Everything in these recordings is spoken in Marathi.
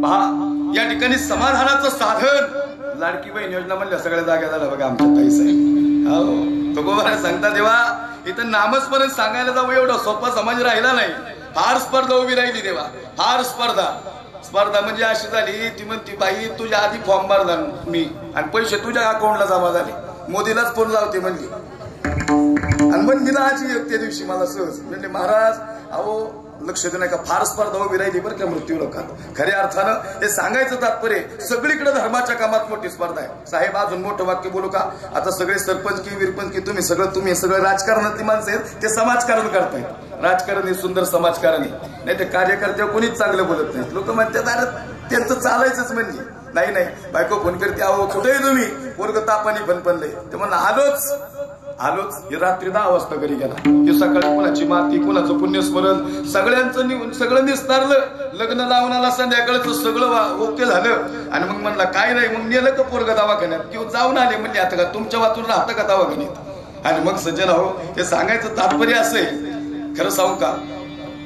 पहा या ठिकाणी समाधानाचं साधन लाडकी बहीण योजना म्हणल्या सगळ्या जागा झाल्या बघा आमच्या ताई साहेब. हो तुकोबारा सांगता देवा इथं नामस्मरण सांगायला जाऊ एवढं सोपा समाज राहिला नाही. फार स्पर्धा उभी राहिली देवा, फार स्पर्धा म्हणजे अशी झाली ती म्हणती बाई तुझ्या आधी फॉर्म भरला मी आणि पैसे तुझ्या अकाउंटला जमा झाले, मोदीलाच फोन लावते म्हणली. आणि मग तिला आजी त्या दिवशी मला सहज म्हणजे महाराज अहो लक्ष दे नाही का फार स्पर्धा उभी राहिली बरं का मृत्यू लोकात. खऱ्या अर्थानं हे सांगायचं तात्पर्य सगळीकडे धर्माच्या कामात मोठी स्पर्धा आहे. साहेब अजून मोठं वाक्य बोलू का? आता सगळे सरपंच की विरपंच की तुम्ही सगळं राजकारणातली माणसं आहेत ते समाजकारण करतायत. राजकारण हे सुंदर समाजकारण आहे. नाही ते कार्यकर्ते कोणीच चांगलं बोलत नाहीत. लोक म्हणतात अरे त्यांचं चालायचंच म्हणजे नाही बायको फोन करते अहो कुठेही तुम्ही पोरग तापानी फनफनलंय ते म्हणा आलोच. हे रात्री 10 वाजता घरी गेला की सकाळी कोणाची माती कोणाचं पुण्यस्मरण सगळं निस्तारलं. लग्न लावून आला संध्याकाळचं सगळं ओके झालं आणि मग म्हणला काय नाही मग नेलं का पोरग दवाखान्यात किंवा जाऊन आले म्हणजे आता का तुमच्या वाचून राहतं का दवाखान्यात. आणि मग सज्जन हो हे सांगायचं तात्पर्य असं आहे खरं सांगू का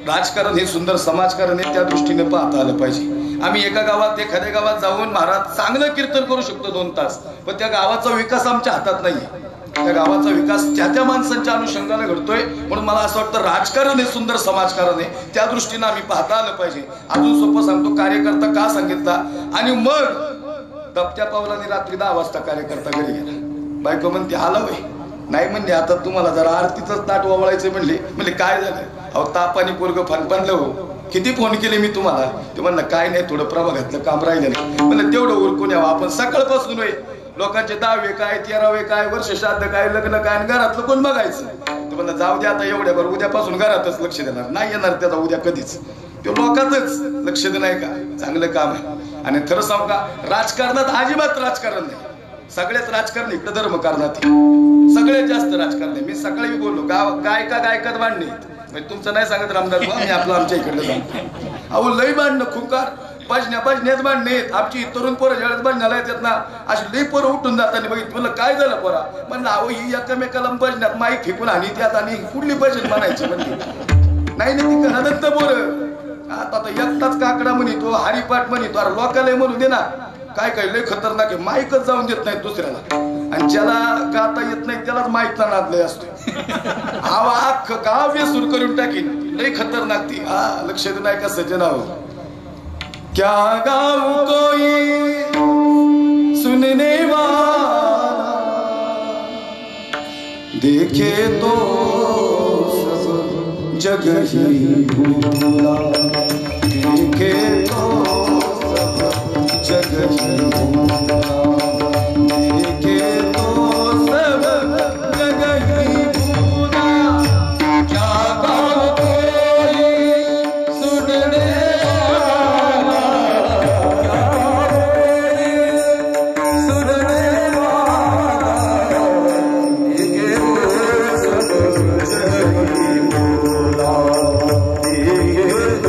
राजकारण हे सुंदर समाजकारण आहे त्या दृष्टीने पाहता आलं पाहिजे. आम्ही एखाद्या गावात जाऊन महाराज चांगलं कीर्तन करू शकतो 2 तास पण त्या गावाचा विकास आमच्या हातात नाहीये. त्या गावाचा विकास त्या माणसांच्या अनुषंगाने घडतोय. म्हणून मला असं वाटतं राजकारण हे सुंदर समाजकारण आहे त्या दृष्टीने आम्ही पाहता आलं पाहिजे. अजून सोपं सांगतो कार्यकर्ता का सांगितला आणि मग दबत्या पावलाने रात्री 10 वाजता कार्यकर्ता घरी गेला. बायको म्हणते आला वय नाही म्हणले आता तुम्हाला जरा आरतीच ताट वळायचं म्हणले काय झालं अहो तापानी पोरग फनफनलं हो किती फोन केले मी तुम्हाला. ते म्हणलं काय नाही थोडं प्रभागातलं काम राहिलं म्हणलं तेवढं उरकून यावं आपण सकाळपासून लोकांचे 10वे काय 13वे काय वर्ष श्राद्ध काय लग्न काय आणि घरातलं कोण बघायचं. ते म्हणलं जाऊ दे आता एवढ्या बरं उद्यापासून घरातच लक्ष देणार नाही येणार त्याचा उद्या कधीच ते लोकातच लक्ष दे नाही का चांगलं काम आहे. आणि खरं सांगू का राजकारणात अजिबात राजकारण नाही. सगळ्यात राजकारण इकडे धर्मकारणात सगळ्यात जास्त राजकारण आहे. मी सकाळी बोललो गायकात भांडणे म्हणजे तुमचं नाही सांगत रामदास मी आपलं आमच्या इकडे सांगतो अहो लई भांडणं खुकार भजण्याच भांडणे आमची तरुण पोरं शाळेत भांडण्याला येतात ना अशी लई पोरं उठून जाताना बघितलं म्हणलं काय झालं पोरा म्हणलं अहो ही एकमेकाला भजण्यात माईक फेकून आणि त्यात आणि कुठली भजन म्हणायची म्हणजे नाही ती घरादत्त पोरं आता एकटाच काकडा म्हणतो हरिपाठ म्हणतो अरे लोकाला म्हणू दे ना काय लय खतरनाक आहे माईकच जाऊन देत नाही दुसऱ्याला आणि ज्याला गाता येत नाही त्यालाच माईकचा नाद लय असतो आवा अख्ख काव्य सुरू करून टाकीन लय खतरनाक ती. लक्ष दे नाही का सज्जन आहो क्या गाऊं कोई सुनने वाला देखे तो सब जग ही भूला देखे तो सब जग ही भूला देखे तो सब जग ही भूला क्या गाऊं कोई सुनने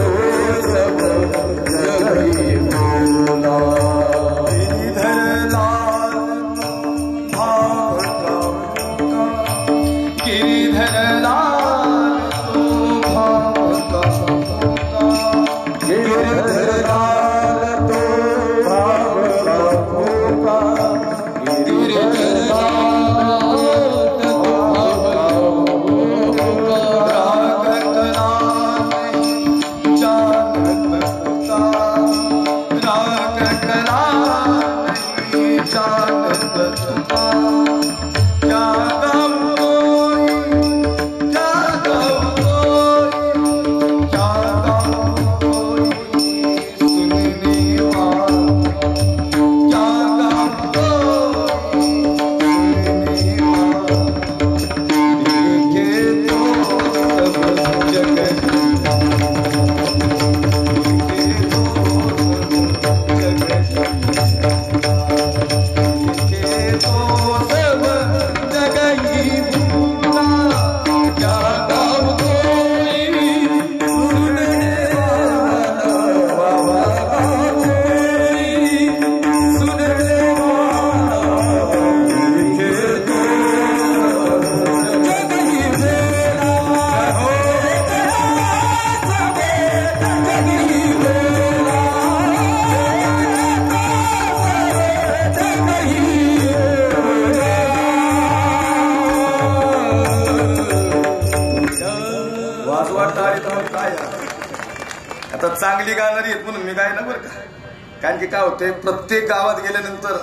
Oh आजारी आहेत म्हणून मी काय ना बरं का. कारण की काय होते, प्रत्येक गावात गेल्यानंतर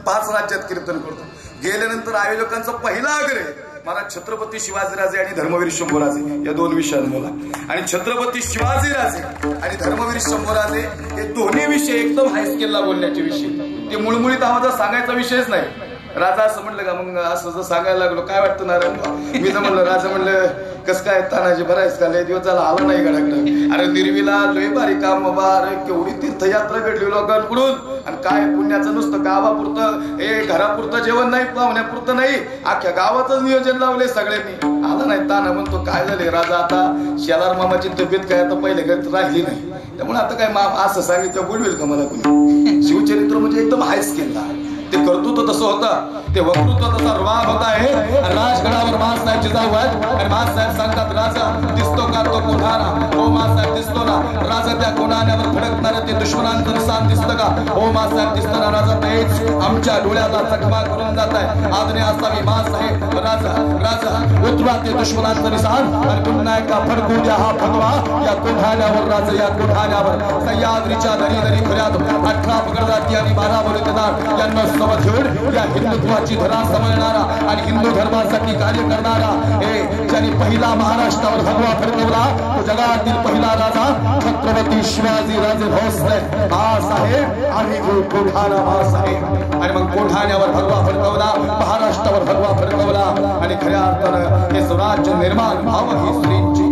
5 राज्यात कीर्तन करतो. गेल्यानंतर आयोजकांचा पहिला आग्रह मला छत्रपती शिवाजीराजे आणि धर्मवीर शंभूराजे या 2 विषयांवर बोला. आणि छत्रपती शिवाजीराजे आणि धर्मवीर शंभूराजे हे दोन्ही विषय एकदम हाय स्केलला बोलण्याचे विषय. ते मुळमुळीत आवाजात सांगायचा विषयच नाही. राजा असं म्हणलं का, मग असं जर सांगायला लागलो काय वाटतं नारायण. मी तर म्हणलं राजा म्हणलं कस काय तानाजी बरायच का, लय दिवस झाला आला नाही गडाकडं. अरे निर्वीला लय भारी काम बाबा, अरे केवढी तीर्थयात्रा घडली लोकांकडून. आणि काय पुण्याचं नुसतं गावापुरतं हे घरापुरतं जेवण नाही, पाहुण्यापुरतं नाही, अख्ख्या गावातच नियोजन लावले सगळ्यांनी. आला नाही ताना म्हणतो काय झाले राजा, आता शेलार मामाची तब्येत काय आता पहिले घरी राहिली नाही, त्यामुळे आता काय असं सांगितलं बोलवेल का मला कुणी. शिवचरित्र म्हणजे एकदम हाय स्केलला ते कर्तृत्व तसं होतं, ते वक्तृत्व तसा रुबाब होत आहे. राजगडावर महासाहेब जिजाऊ आहेत आणि महासाहेब सांगतात राजा दिसतो का तो कोणाना. हो महासाहेब दिसतो ना. राजा त्या कोणाण्यावर फडकणारे ते दुश्मनांचं निशाण दिसतं का. हो महासाहेब दिसतं ना. राजा तेच आमच्या डोळ्याला चकमा करून जात आहे. आदने असावी महासाहेब. राजा राजा उतरा ते दुश्मनांचं निशाण आणि पुन्हा एकदा फडकू द्या हा भगवा या कोठाण्यावर. राजा या कोठाण्यावर सह्याद्रीच्या दरी दरी खोऱ्यात 18 पकडदाती आणि 12 बलिदान यांना समजून या हिंदुत्वाची धरा समजणारा आणि हिंदू धर्मासाठी कार्य करणारा हे ज्यांनी पहिला महाराष्ट्रावर भगवा फडकवला तो जगातील पहिला राजा छत्रपती शिवाजी राजे भोसले महासाहेब आणि कोठाणा महासाहेब. आणि मग कोठाण्यावर भगवा फडकवला, महाराष्ट्रावर भगवा फडकवला आणि खऱ्या अर्थानं हे स्वराज्य निर्माण व्हावं ही श्रींची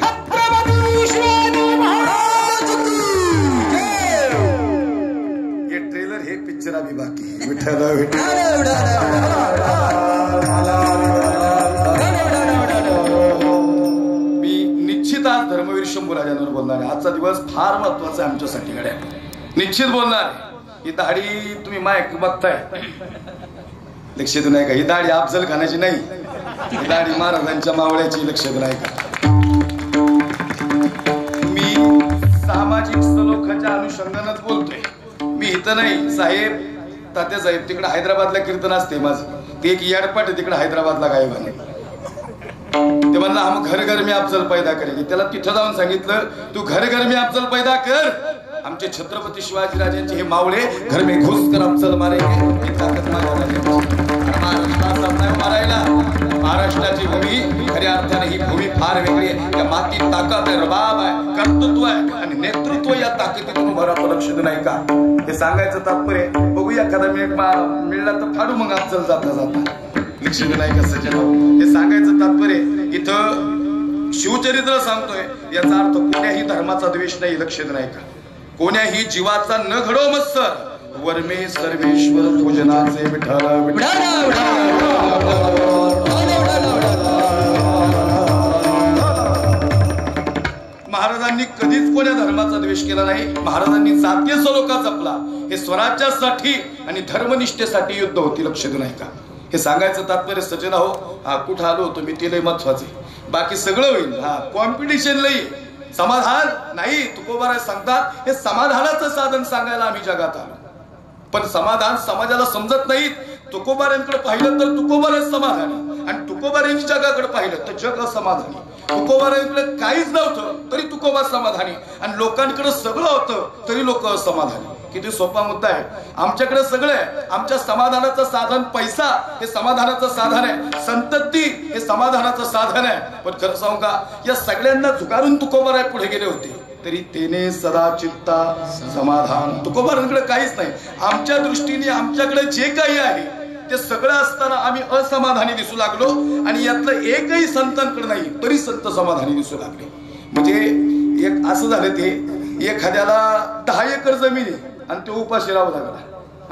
छत्रपती शिवाजी महाराज की जय. हे ट्रेलर हे पिक्चर अभी बाकी है. विठ्ठल मी निश्चित आज धर्मवीर शंभूराजांवर बोलणार आहे. आजचा दिवस फार महत्वाचा आहे आमच्यासाठी गड्या. निश्चित बोलणार. ही दाढी तुम्ही मायक बघताय, लक्ष देऊ नाही का. ही दाढी अफजल खानाची नाही, ही दाढी महाराजांच्या मावळ्याची. लक्ष देऊ नाही का. मी सामाजिक सलोख्याच्या अनुषंगानच बोलतोय. मी इथं नाही साहेब तात्या साहेब तिकडे हैदराबादला कीर्तन असते माझं, ते एक याडपाट आहे तिकडे हैदराबादला गायबाने. ते म्हणलं हम घर घर में अफजल पैदा करेगी. त्याला तिथं जाऊन सांगितलं तू घर घर में अफजल पैदा कर. आमचे छत्रपती शिवाजीराजांचे हे मावळे घर में घुस कर अफजल मारेंगे. ही ताकद मारायला. महाराष्ट्राची भूमी खऱ्या अर्थाने ही भूमी फार वेगळी आहे. त्या मातीत ताकद आहे, रबाब आहे, कर्तृत्व आहे आणि नेतृत्व या ताकदीतून उभं राहतो. लक्ष नाही का. हे सांगायचं तात्पर्य बघूया एखादा मिनिट मिळला तर फाडू मग अफजल जाता जाता. लक्ष नाही का सज्जन. हे सांगायचं तात्पर्य इथं शिवचरित्र सांगतोय याचा अर्थ कोण्याही धर्माचा द्वेष नाही. लक्ष नाही का. कोण्याही जीवाचा न घडो मत्सर वर्मे सर्वेश्वर पूजनाचे विठ्ठल. महाराजांनी कधीच कोण्या धर्माचा द्वेष केला नाही. महाराजांनी जातीय सलोखा जपला. हे स्वराज्यासाठी आणि धर्मनिष्ठेसाठी युद्ध होती. लक्ष देऊ नाही का. हे सांगायचं तात्पर्य सज्जन हो. हा कुठं आलो होतो मी ते लय महत्वाचे. बाकी सगळं होईल. हा कॉम्पिटिशन लई. समाधान नाही. तुकोबाराय सांगतात हे समाधानाचं साधन सांगायला आम्ही जगात आलो. पण समाधान समाजाला समजत नाहीत. तुकोबारांकडे पाहिलं तर तुकोबाराय समाधानी आणि तुकोबारांनी जगाकडे पाहिलं तर जग असमाधानी. तुकोबारांकडे काहीच नव्हतं तरी तुकोबा समाधानी आणि लोकांकडे सगळं होतं तरी लोक असमाधानी. किती सोपा मुद्दा आहे. आमच्याकडे सगळं आहे. आमच्या समाधानाचं साधन पैसा हे समाधानाचं साधन आहे. संतती हे समाधानाचं साधन आहे. पण खरं सांगू का या सगळ्यांना झुगारून तुकोबाराय पुढे गेले होते तरी तेने सदा चित्ता समाधान. तुकोबारांकडे काहीच नाही. आमच्या दृष्टीने आमच्याकडे जे काही आहे ते सगळं असताना आम्ही असमाधानी दिसू लागलो आणि यातलं एकही संतांकडे नाही तरी संत समाधानी दिसू लागले. म्हणजे एक असं झालं ते एखाद्याला 10 एकर जमीन आहे आणि तो उपाशी राहावं लागला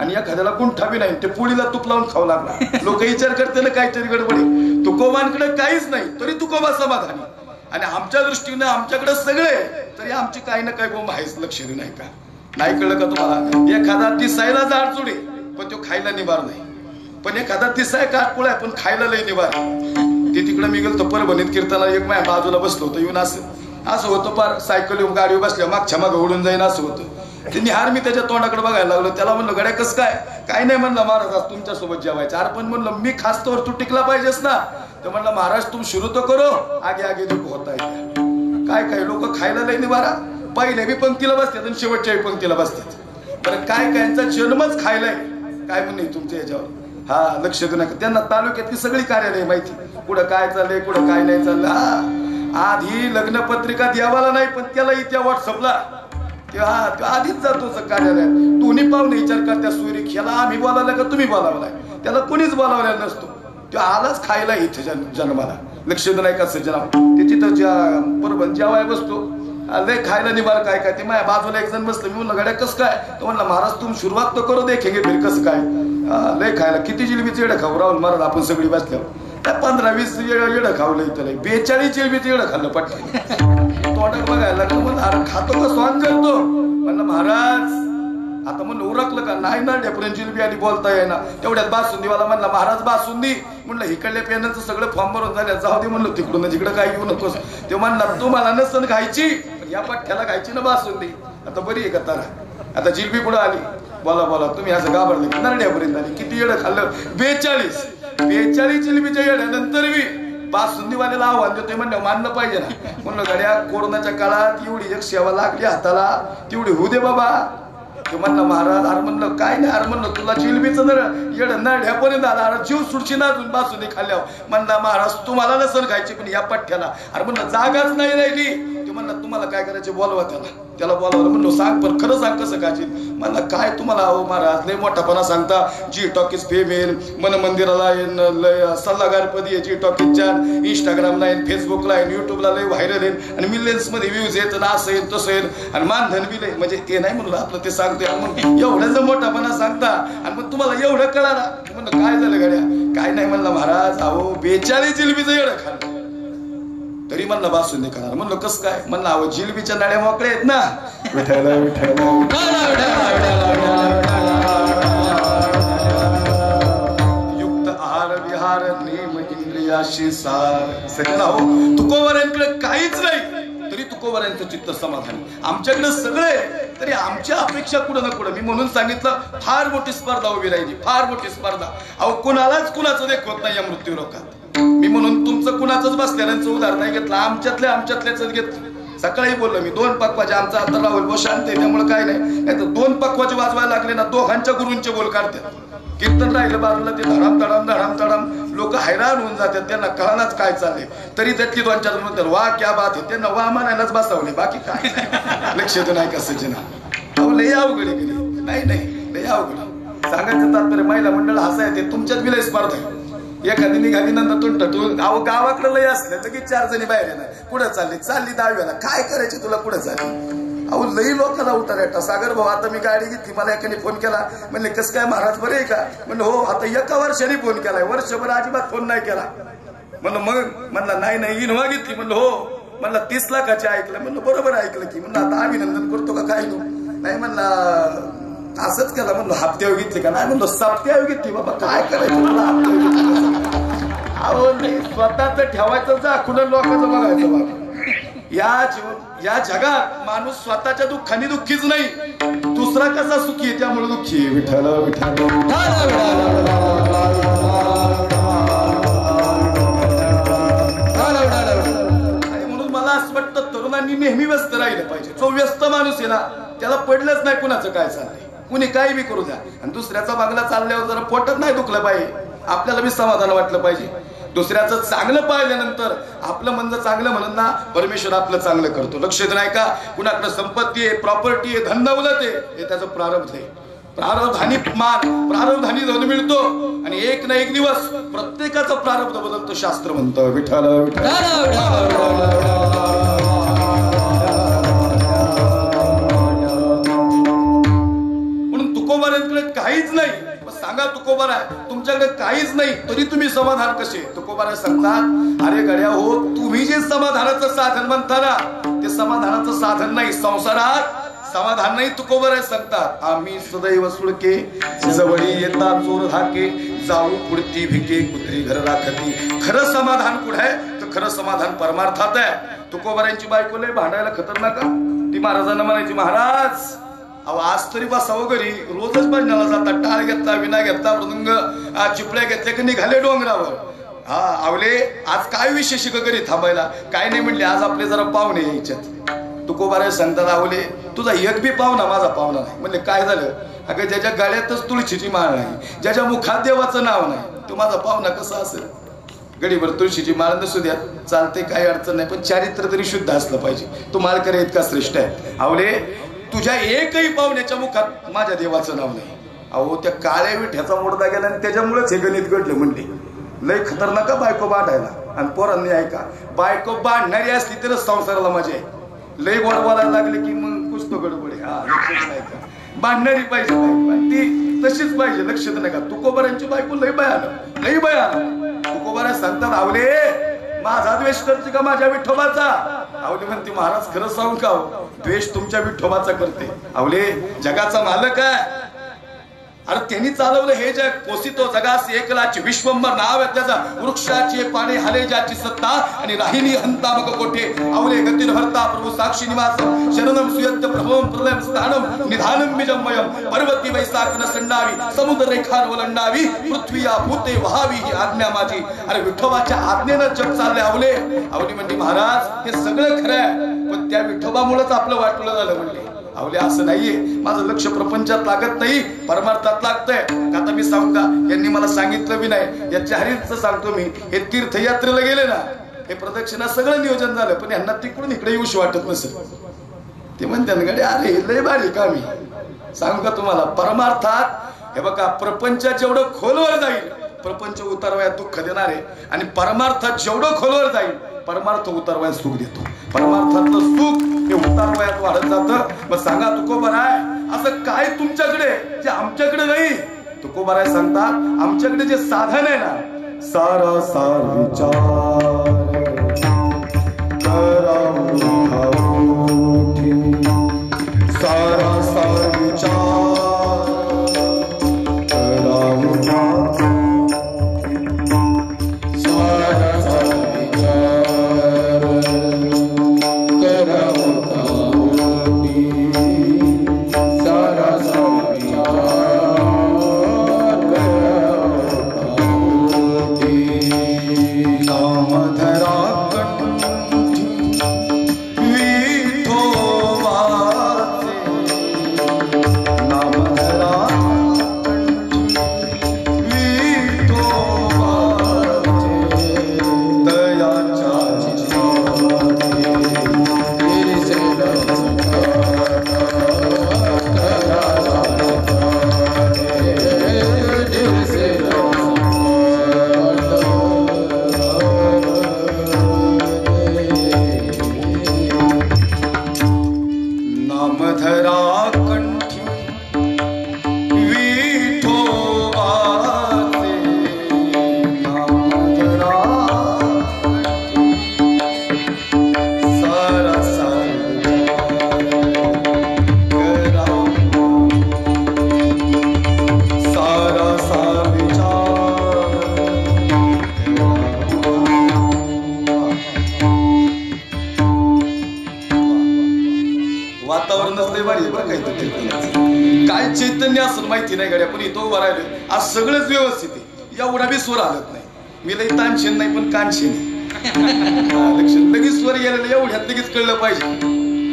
आणि एखाद्याला गुंठा बी नाही ते पोळीला तूप लावून खाऊ लागला. लोक विचार करते ना काहीतरी गडबडी. तुकोबांकडे काहीच नाही तरी तुकोबा समाधानी आणि आमच्या दृष्टीने आमच्याकडे सगळे तरी आमची काही ना काही बोंब आहेच. लक्ष देऊ नाही का. नाही कळलं का तुम्हाला. एखादा दिसायला जाडचुडे पण तो खायला निभार नाही. पण एखादा दिसाय काटकुळा पण खायला लय निभार. ते तिकडे मी गेलो परभणीत कीर्तनाला एक माझ्या बाजूला बसलो होतो येऊन असं होतं पार सायकल गाडीवर बसल्या मागच्या मागं ओढून जाईन असं होतं. ते निहार मी त्याच्या तोंडाकडे बघायला लागलो. त्याला म्हणलं गड्या कसं काय नाही म्हणलं महाराज आज तुमच्या सोबत जेवायचं. अरे पण म्हणलं मी खास तोवर तू टिकला पाहिजेस ना. तर म्हणलं महाराज तुम सुरू तर करो आगे आगे दुःख होत आहे. काय लोक खायला लय निभारा पहिल्या बी पंक्तीला बसतात आणि शेवटच्या बी पंक्तीला बसतात. बरं काय कायचा जन्मच खायलाय काय म्हणे तुमच्या याच्यावर. हा लक्ष देऊ नका. त्यांना तालुक्यातली सगळी कार्यालय माहिती, कुठं काय चाललंय कुठं काय नाही चाललं. हा आधी लग्न पत्रिका द्यावाला नाही पण त्याला इथे व्हॉट्सअपला तो आधीच जातो कार्यालयात. दोन्ही पाहुणे विचार करत्या सुरी ह्याला आम्ही बोलावलं का तुम्ही बोलावलाय. त्याला कोणीच बोलावलेला नसतो. तो आलाच खायला इथे जन्माला. लक्ष देऊ नाही का सज्जना. ते तिथं बरोबर जेवाय बसतो लय खायला निभार काय काय. ते माझ्या बाजूला एक जण बसलं. मी म्हणलं गाड्या कसं काय. तो म्हणला महाराज तुम्ही सुरुवात तर करू देखेंगे फिर कसं काय. लय खायला किती जिलबीचं येडं खाऊ राहुल महाराज आपण सगळी बसल्यावर 15-20 येडं खावलं इथं. 42 जिलबीचं येडं खाल्लं पटकन. तोंडात बघायला लागलं. म्हणलं अरे खातो का स्वान करतो. म्हणलं महाराज आता म्हणलं उरकलं का नाही ना. डेपर्यंत जिलबी आली बोलता येईना. तेवढ्यात बासुंदीवाला म्हणला महाराज बासुंदी. म्हणलं इकडल्या पेनाचं सगळं फॉर्म भरून झालं जाऊ दे म्हणलं तिकडून जिकडं काय येऊ नकोस. ते म्हणला तुम्हाला नसन खायची या पठ्ठ्याला खायची ना बासुंदी. आता बरी आहे का तारा. आता जिलबी पुढे आली. बोला बोला तुम्ही असं घाबरले नरड्यापर्यंत आली. किती येडं खाल्लं 42 जिलबीच्या येड्यानंतर बी बासुंदीवाल्याला आव्हान देतोय म्हणलं मानलं पाहिजे ना. म्हणलं गाड्या कोरोनाच्या काळात एवढी एक सेवा लागली हाताला तेवढी होऊ दे बाबा. ते म्हणलं महाराज अरे म्हणलं काय नाही. अरे म्हणलं तुला जिलबीचं जर येडं नरड्यापर्यंत आला अरे जीव सुडशी ना अजून बासुंदी खाल्ल्यावर. म्हणला महाराज तुम्हाला नसल खायची पण या पठ्ठ्याला. अरे म्हणलं जागाच नाही राहिली. ते म्हणलं तुम्हाला काय करायचे बोलवा त्याला बोलावलं. म्हणलो सांग पण खरं सांग कसं खायची. म्हणलं काय तुम्हाला अहो महाराज लय मोठापणा सांगता. जी टॉकीज फेम येईल मन मंदिराला येईल सल्लागारपदी आहे. जी टॉकीजच्या इंस्टाग्रामला येईल फेसबुकला येईल युट्यूबला लय व्हायरल येईल आणि मिलियन्स मध्ये व्ह्यूज येत आणि असं येईल तसं येईल आणि मानधन बी लय. म्हणजे ते नाही म्हणलं आपलं ते सांगतोय. एवढ्याच मोठापणा सांगता आणि मग तुम्हाला एवढं कळाला. म्हणलं काय झालं गाड्या काय नाही. म्हणलं महाराज अहो 42 जिलबीचं एवढं खाल्लं तरी म्हणलं बासुंदी खाणार. म्हणलं कसं काय. म्हणलं अहो जिलबीच्या नळ्या मोकळ्या आहेत ना. युक्त आहार विहार नेम इंद्रियाशी सार. सगळं हो तुकोबऱ्यांकडे काहीच नाही तरी तुकोबऱ्यांचं चित्त समाधान. आमच्याकडे सगळे तरी आमच्या अपेक्षा कुठं ना कुठं. मी म्हणून सांगितलं फार मोठी स्पर्धा उभी राहिली. फार मोठी स्पर्धा. अहो कुणालाच कुणाचं देखवत नाही या मृत्यू रोगात. मी म्हणून तुमचं कुणाचंच बसलेल्यांचं उदाहरण नाही घेतलं. आमच्यातल्याच घेतलं. सकाळी बोललो मी 2 पक्वाचे. आमचा आता राहुल बो शांत आहे त्यामुळे काय नाही. 2 पक्वाचे वाजवायला लागले ना दोघांच्या गुरूंचे बोल काढतात. कीर्तन राहिलं बाजूला ते धडाम तडाम लोक हैराण होऊन जातात. त्यांना कळानाच काय चाललंय तरी त्यातली 2-4 म्हणतात वा क्या बात आहे. त्यांना वा म्हणायलाच बसवले बाकी काय लक्ष देऊ नाही का सज्जना. अहो लय अवघड गेली. नाही लय अवघड. सांगायचं तात्पर्य महिला मंडळ हसा येते तुमच्यात विलय स्पर्धा आहे. एखादी निघाली नंतर तुंटून अहो गावाकडे लय असलं लगेच 4 जणी बाहेर येणार. कुठं चालली 10व्याला काय करायची तुला कुठं चालली. अहो लई लोकांना उठायला. सागर भाऊ आता मी गाडी घेतली मला एकाने फोन केला. म्हणले कसं काय महाराज बरे आहे का. म्हणलं हो आता 1 वर्षाने फोन केलाय. वर्षभर अजिबात फोन नाही केला. म्हणलं मग म्हणला नाही इनोवा घेतली. म्हणलं हो. म्हणला 30 लाखाचे ऐकलं. म्हणलं बरोबर ऐकलं की. म्हणलं आता अभिनंदन करतो का काय नाही. म्हणला असंच केला. म्हणलं हप्त्यावर घेतली का नाही. म्हणलं सप्त्यावर घेतली. बाबा काय करायचं मला हप्त्यावर घेतली. अहो नाही स्वतःच ठेवायचं जा कुठं लोकांचं बघायचं बाबा. या जगात माणूस स्वतःच्या दुःखाने दुःखीच नाही दुसरा कसा सुखी आहे त्यामुळे दुःखी आहे. विठ्ठल विठ्ठल म्हणून मला असं वाटतं तरुणांनी नेहमी व्यस्त राहिलं पाहिजे. जो व्यस्त माणूस आहे ना त्याला पडलंच नाही कुणाचं काय चाललंय. कुणी काही बी करू द्या आणि दुसऱ्याचा बंगला चालल्यावर जरा पोटात नाही दुखलं पाहिजे. आपल्याला बी समाधान वाटलं पाहिजे. दुसऱ्याचं चांगलं पाहिल्यानंतर आपलं मन चांगलं म्हणून ना परमेश्वर आपलं चांगलं करतो. लक्ष नाही का. कुणाकडे संपत्ती आहे प्रॉपर्टी आहे धन दौलत आहे हे त्याचं प्रारब्ध आहे. प्रारब्धानी मान प्रारब्धानी धन मिळतो आणि एक ना एक दिवस प्रत्येकाचं प्रारब्ध बदलतो शास्त्र म्हणतं. विठ्ठल म्हणून तुकोबाऱ्यांकडे काहीच नाही. सांगा तुकोबारा तुमच्याकडे काहीच नाही तरी तुम्ही समाधान कसे. तुकोबारा सांगतात अरे गड्या हो तुम्ही जे समाधानाचं साधन म्हणता ना ते समाधानाचं साधन नाही. संसारात समाधान नाही. तुकोबारा सांगतात आम्ही सदैव सुडके जवळी येता चोर धाके जाऊ पुढती भिके कुत्री घर राखती. खरं समाधान कुठे आहे तर खरं समाधान परमार्थात आहे. तुकोबाऱ्यांची बायको लय भांडायला खतरनाक. ती महाराजांना म्हणायची महाराज अहो आज तरी बसावं घरी. रोजच भजनाला जातात. टाळ घेतला विना घेतला मृदुंग चिपळ्या घेतल्या की निघाले डोंगरावर. हा आवले आज काय विशेष घरी थांबायला काय नाही म्हणले आज आपले जरा पाहुणे यायच्यात. तुकोबाराय सांगतात आवले तुझा एक बी पाहुणा माझा पाहुणा नाही. म्हणले काय झालं? अगं ज्याच्या गळ्यातच तुळशीची माळ नाही, ज्याच्या मुखात देवाचं नाव नाही, तो माझा पाहुणा कसा असेल? गडीभर तुळशीची माळ नसू द्या चालते, काही अडचण नाही, पण चारित्र्य तरी शुद्ध असलं पाहिजे. तो माळकरी इतका श्रेष्ठ आहे. आवले तुझ्या एकही पाहुण्याच्या मुखात माझ्या देवाचं नाव नाही. अहो त्या काळ्या विठ्याचा मोडदा गेला आणि त्याच्यामुळेच हे गणित घडलं. म्हणले लय खतरनाक बायको बांधायला. आणि पोरांनी ऐका, बायको बांधणारी असली तरच संसाराला मजा आहे. लय गोड बोलायला लागले की मग कुछ तो गडबड आहे. हा लक्षात नाही का, बांधणारी पाहिजे ती तशीच पाहिजे. लक्षात नाही का, तुकोबारांची बायको लय भयानक, लय भयानक. तुकोबारा सांगतात आवले माझा द्वेष करते का माझ्या विठोबाचा? आवले म्हणते महाराज खरं सांगू का, द्वेष तुमच्या विठोबाचा करते. आवले जगाचा मालक आहे. अरे त्यांनी चालवलं हे जग, पोसितो जगास एकलाची विश्वंभर नाव आहे त्याचा. वृक्षाचे पाने हले ज्याची सत्ता आणि राहिनी हंता मग कोठे. आवले गतीन भरता प्रभू साक्षी निवास शरणम सुयत्त प्रभोम प्रलयम स्थानम निधानम बिजमयम पर्वती वैसाखन संडावी समुद्र रेखान ओलांडावी पृथ्वी या भूते वहावी ही आज्ञा माझी. अरे विठोबाच्या आज्ञेनं जग चालले. आवले आवली म्हणते महाराज हे सगळं खरं आहे, पण त्या विठोबामुळेच आपलं वाटलं झालं. म्हणले आवले असं नाहीये, माझं लक्ष प्रपंचात लागत नाही, परमार्थात लागतंय. आता मी सांगू का, यांनी मला सांगितलं बी नाही. याच्या हरीच सांगतो मी, हे तीर्थयात्रेला गेले ना, हे प्रदक्षिणा सगळं नियोजन झालं, पण यांना तिकडून इकडे येऊशी वाटत नसेल. ते म्हणतात गडे अरे लय भारी का. मी सांगू का तुम्हाला, परमार्थात हे बघा प्रपंचात जेवढं खोलवर जाईल प्रपंच उतरवायला दुःख देणार आहे, आणि परमार्थात जेवढं खोलवर जाईल परमार्थ उतरवायला सुख देतो. परमार्थातलं सुख हे उतरवायात वाढत जातं. मग सांगा तुकोबाराय असं काय तुमच्याकडे जे आमच्याकडे नाही? तुकोबाराय सांगतात आमच्याकडे जे साधन आहे ना, सारा सार विचार सारा सार विचार काय चैतन्य असं माहिती नाही गड्या, पण इथं उभा राहिलो आज सगळंच व्यवस्थित आहे. एवढा बी स्वर हलत नाही. मी लई तानशेन नाही पण कानशेन लक्ष लगेच स्वर गेलेलं एवढ्यात लगेच कळलं पाहिजे.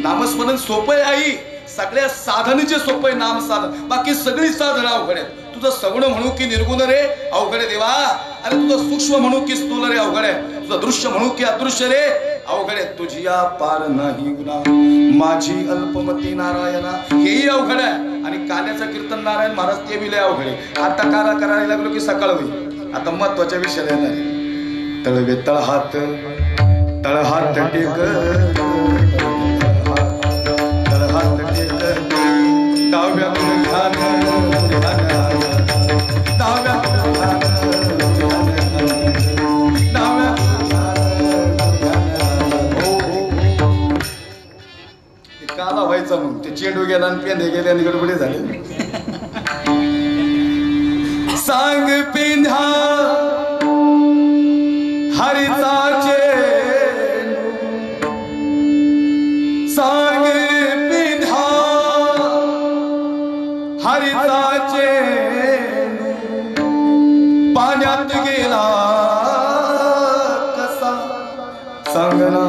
नामस्मरण सोपं आहे आई, सगळ्या साधनेचे सोपं आहे नाम साधन. बाकी सगळी साधन अवघड आहेत. तुझं सगुण म्हणू की निर्गुण रे अवघड आहे देवा. अरे तुझं सूक्ष्म म्हणू की स्थूल रे अवघड आहे. तुझं दृश्य म्हणू की अदृश्य रे अवघड आहे. तुझी या पार नाही गुना माझी अल्पमती नारायणा हेही अवघड आहे. आणि काल्याचं कीर्तन नारायण महाराज ते बी लय अवघड आहे. आता कारा करायला लागलो की सकाळ होईल. आता महत्वाच्या विषयाला येणार आहे. तळवे तळहात तळहात टेक तळहात टेक डाव्या ध्यान डाव्या काला व्हायचा मग ते चेंडू गेला आणि पेंधे गेले आणि गडबडी झाले. सांग पिंधा हरिताचे सांग पिंधा हरिताचे पाण्यात गेला कसा सांगना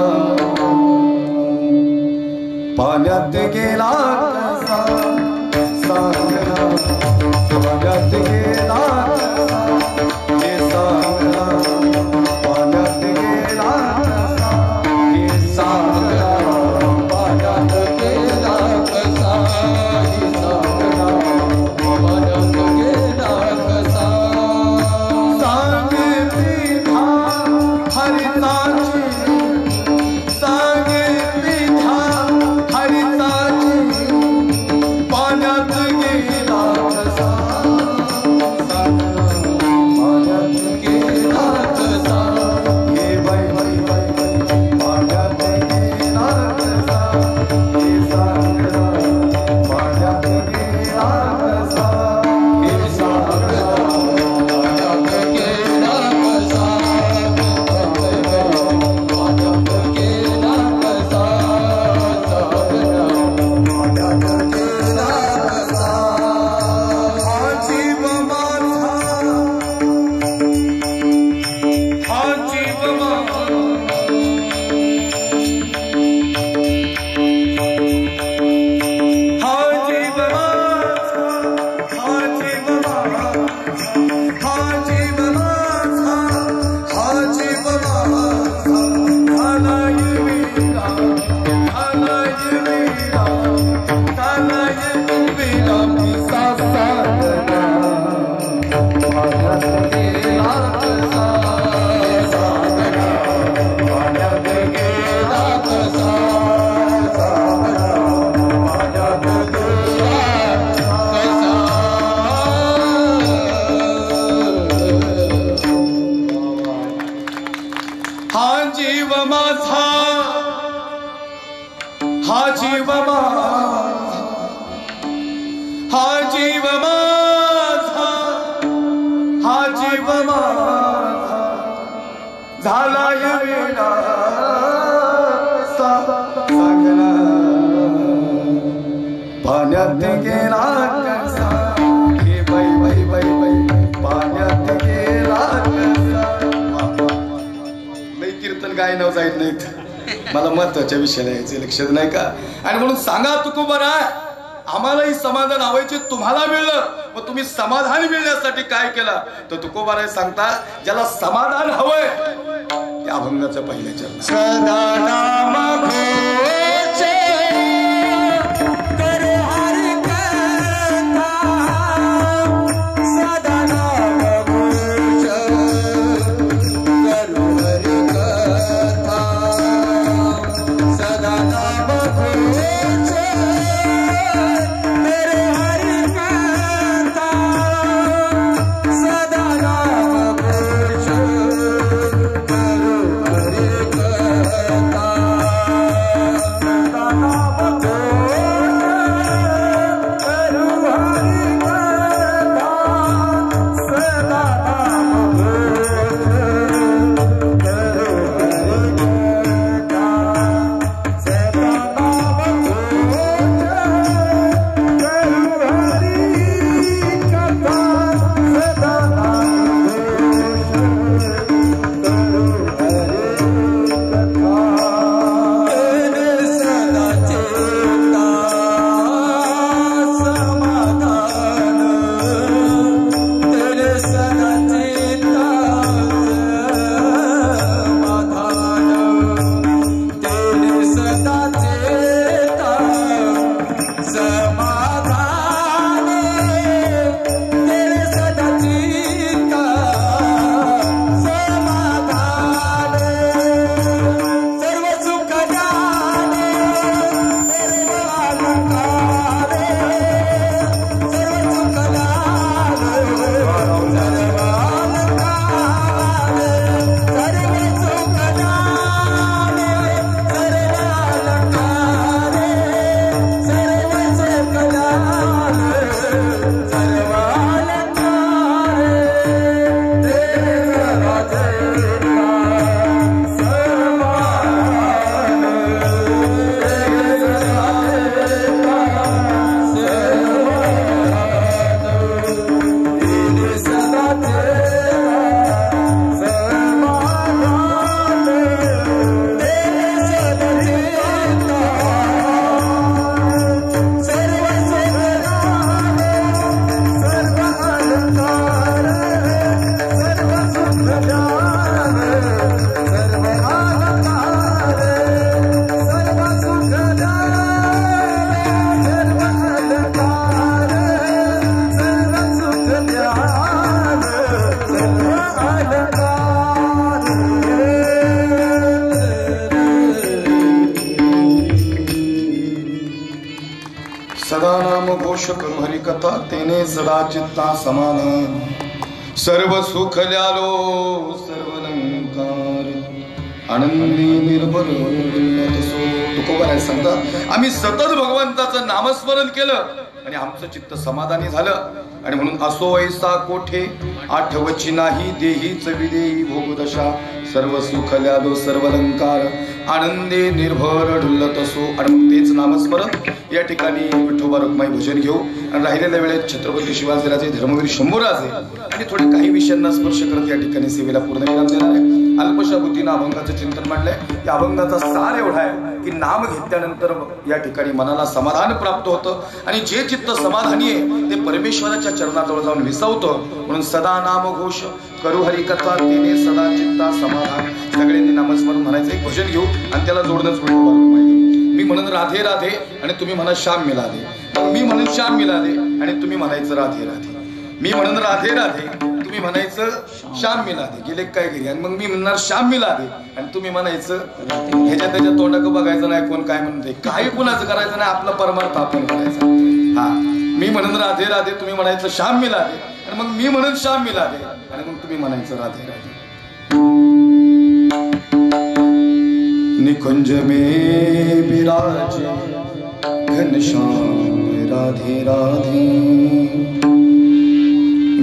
पाण्यात गेला कसा सांगना पाण्यात गेला हे सांगना पाण्यात गेला कसा हे सांगना पाण्यात गेला कसा हे सांगना पाण्यात गेला कसा सांगे विधा हरिताची सांगे विधा हरिताची पाण्यात गेला कसा सांगना पाण्यात गेला कसा हे बाई बाई बाई पाण्यात गेला कसा हे सांगना पाण्यात गेला कसा हे सांगना पाण्यात गेला कसा पाण्यात गेला कसा पाण्यात गेला कसा हा जीव माझा हा जीव माझा हा जीव माझा हा जीव माझा हा जीव माझा हा जीव माझा झालाय विरा झालाय विरा झालाय विरा पिसा सांगना पाण्यात गेला कसा सांगना पाण्यात गेला कसा सांगना पाण्यात गेला कसा हा जीव माझा हा जीव माझा हा जीव माझा हा जीव माझा झालाय वेडा सांगना पाण्यात गेला कसा हे बाई बाई बाई बाई पाण्यात गेला कसा लई कीर्तन गायनाव जायत नाहीत मला महत्वाच्या विषयाला यायचं लक्षात नाही का आणि म्हणून सांगा तुकोबारा आम्हालाही समाधान हवायचे तुम्हाला मिळलं मग तुम्ही समाधान मिळण्यासाठी काय केलं तर तुकोबारा सांगता ज्याला समाधान हवंय त्या अभंगाचं पहिल्या चरण सदा नाम घोचे कर हर कथा सदा नाम घोचे कर हर कथा सदा नाम घोचे मेरे हर कथा सदा नाम घोचे कर हर कथा करता तेने सदा चित्ता समाधान सर्व सुख ल्यालो सर्व अलंकार आनंदी निर्भर तुकोबाराय सांगतात आम्ही सतत भगवंताचं नामस्मरण केलं आणि आमचं चित्त समाधानी झालं आणि म्हणून असो ऐसा कोठे आठवची नाही देहीच विदेही भोगदशा सर्व सुख ल्यालो सर्व अलंकार आनंदे निर्भर ढुलत असो आणि मग तेच नामस्मरण या ठिकाणी विठोबा रुक्माई भजन घेऊ आणि राहिलेल्या वेळेत छत्रपती शिवाजीराजे धर्मवीर शंभूराजे आणि थोडे काही विषयांना स्पर्श करत या ठिकाणी सेवेला पूर्ण विराम देणार आहे. अल्पशा बुद्धीनं अभंगाचं चिंतन मांडलंय. या अभंगाचा सार एवढा आहे की नाम घेतल्यानंतर या ठिकाणी मनाला समाधान प्राप्त होतं आणि जे चित्त समाधानी आहे ते परमेश्वराच्या चरणाजवळ जाऊन विसावतं. म्हणून सदा नाम घोष करू हरी कथा तेने सदा चित्ता समाधान. सगळ्यांनी नामस्मरण म्हणायचं एक भजन घेऊ आणि त्याला जोडणंच विठोबा रुक्माई. मी म्हणून राधे राधे आणि तुम्ही म्हणा श्याम मिलादे. मी म्हणून श्याम मिलादे आणि तुम्ही म्हणायचं राधे राधे. मी म्हणून राधे राधे तुम्ही म्हणायचं श्याम मिलादे. गेले काय गेले आणि मग मी म्हणणार श्याम मिलादे आणि तुम्ही म्हणायचं ह्याच्या त्याच्या तोंडाक बघायचं नाही कोण काय म्हणते काही कुणाचं करायचं नाही आपला परमार्थ आपण करायचा. हा मी म्हणून राधे राधे तुम्ही म्हणायचं श्याम मिलादे आणि मग मी म्हणून श्याम मिलादे आणि मग तुम्ही म्हणायचं राधे राधे. निकुंज में विराजे घनश्याम राधे राधे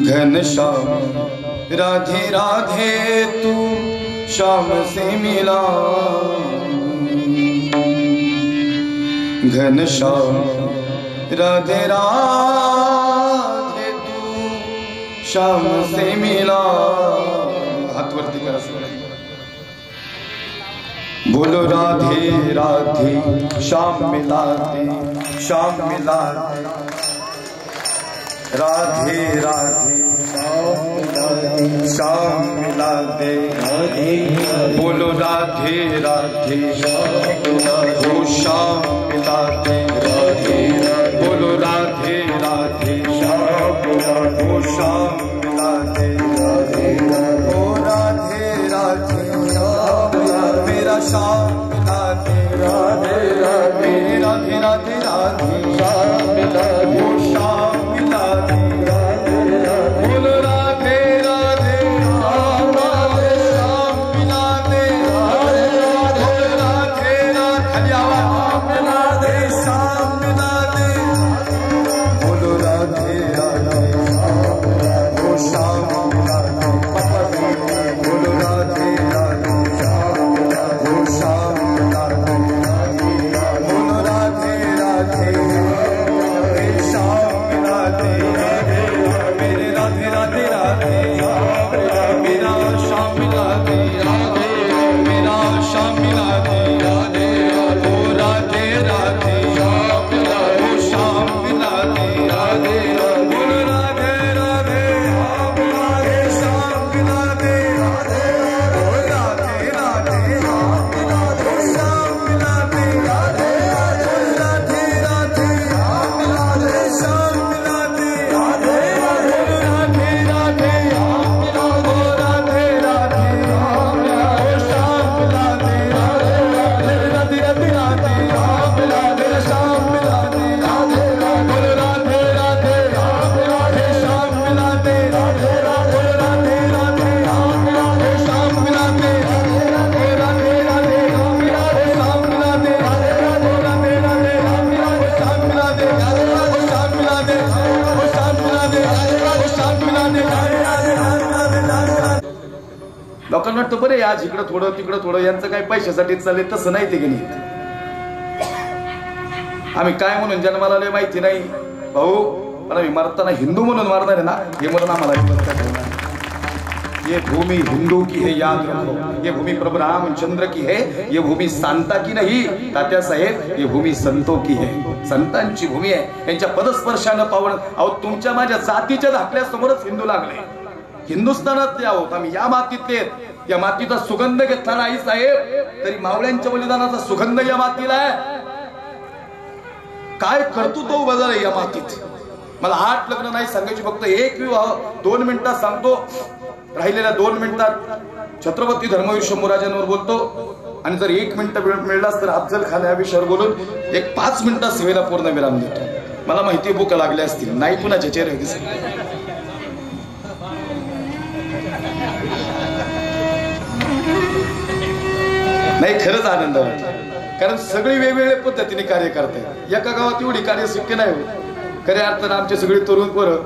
घनश्याम राधे राधे तू श्याम से मिला घनश्याम राधे राधे तू श्याम से मिला. हाथ वरती करा. बोलो राधे राधे श्याम मिलाते श्याम मिलाते राधे राधे श्याम मिलाते. बोलो राधे राधे हो श्याम मिलाते. बोलो राधे राधे हो श्याम मिलाते. ओ राधे राधे मेरा श्याम मिलाते. राधे राधे राधे राधे राधे श्याम मिलाते. ओ श्याम मिलाते. बोलो राधे राधे श्याम मिलाते. बोलो राधे राधे मिलाते श्याम मिलाते. बोलो राधे राधे ओ श्याम मिलाते. बोलो राधे राधे ओ श्याम मिलाते. बोलो राधे राधे श्याम मिलाते. मेरे राधे राधे राधे मेरा श्याम मिलाते. मेरा श्याम मिलाते. ओ राधे राधे ओ श्याम मिलाते. बोलो राधे राधे श्याम मिलाते. ओ राधे राधे ओ श्याम मिलाते. राधे राधे श्याम मिलाते. राधे राधे ओ राधे राधे ओ श्याम मिलाते. राधे राधे राधे श्याम मिलाते. बोलो राधे राधे श्याम मिलाते. बोलो राधे राधे श्याम मिलाते. ओ राधे राधे श्याम मिलाते. ओ राधे राधे श्याम मिलाते. ओ श्याम मिलाते. ओ श्याम मिलाते. ओ श्याम मिलाते. लोकांना वाटतं बरे आज इकडं थोडं तिकडं थोडं यांचं काही पैशासाठीच चालले. तसं नाही ते गणित. आम्ही काय म्हणून जन्माला आलोय माहिती नाही भाऊ पण आम्ही मरताना हिंदू म्हणून मारणार आहे ना हे म्हणून आम्हाला. ये भूमि हिंदू की है याद रखो. ये भूमि प्रभु रामचंद्र की है. ये भूमि सांता की नहीं तात्या साहेब. ये भूमि संतों की है. संतांची भूमी आहे. यांच्या पदस्पर्शानं पावन. अहो तुमच्या माझ्या जातीच्या धाकल्यासमोरच हिंदू लागले. हिंदुस्थानातले आहोत आम्ही. या मातीतले. या मातीचा सुगंध घेतला नाही साहेब तरी मावळ्यांच्या बलिदानाचा सुगंध या मातीला आहे. काय कर्तृत्व उभं झालं या मातीत. मला 8 लग्न नाही सांगायची फक्त एक विवाह 2 मिनिटात सांगतो. राहिलेल्या 2 मिनिटात छत्रपती धर्मवीर शंभूराजांवर बोलतो आणि जर 1 मिनिट वेळ मिळालाच तर अफजल खान या विषयावर बोलून एक 5 मिनिटात सेवेला पूर्ण विराम देतो. मला माहिती भूक लागल्या असतील, नाही कुणाच्या चेहरे दिसत. नाही खरंच आनंद वाटतो, कारण सगळी वेगवेगळ्या पद्धतीने कार्य करतायत. एका गावात एवढी कार्य शक्य नाही होत. खऱ्या अर्थानं आमचे सगळे तरुण पोरं,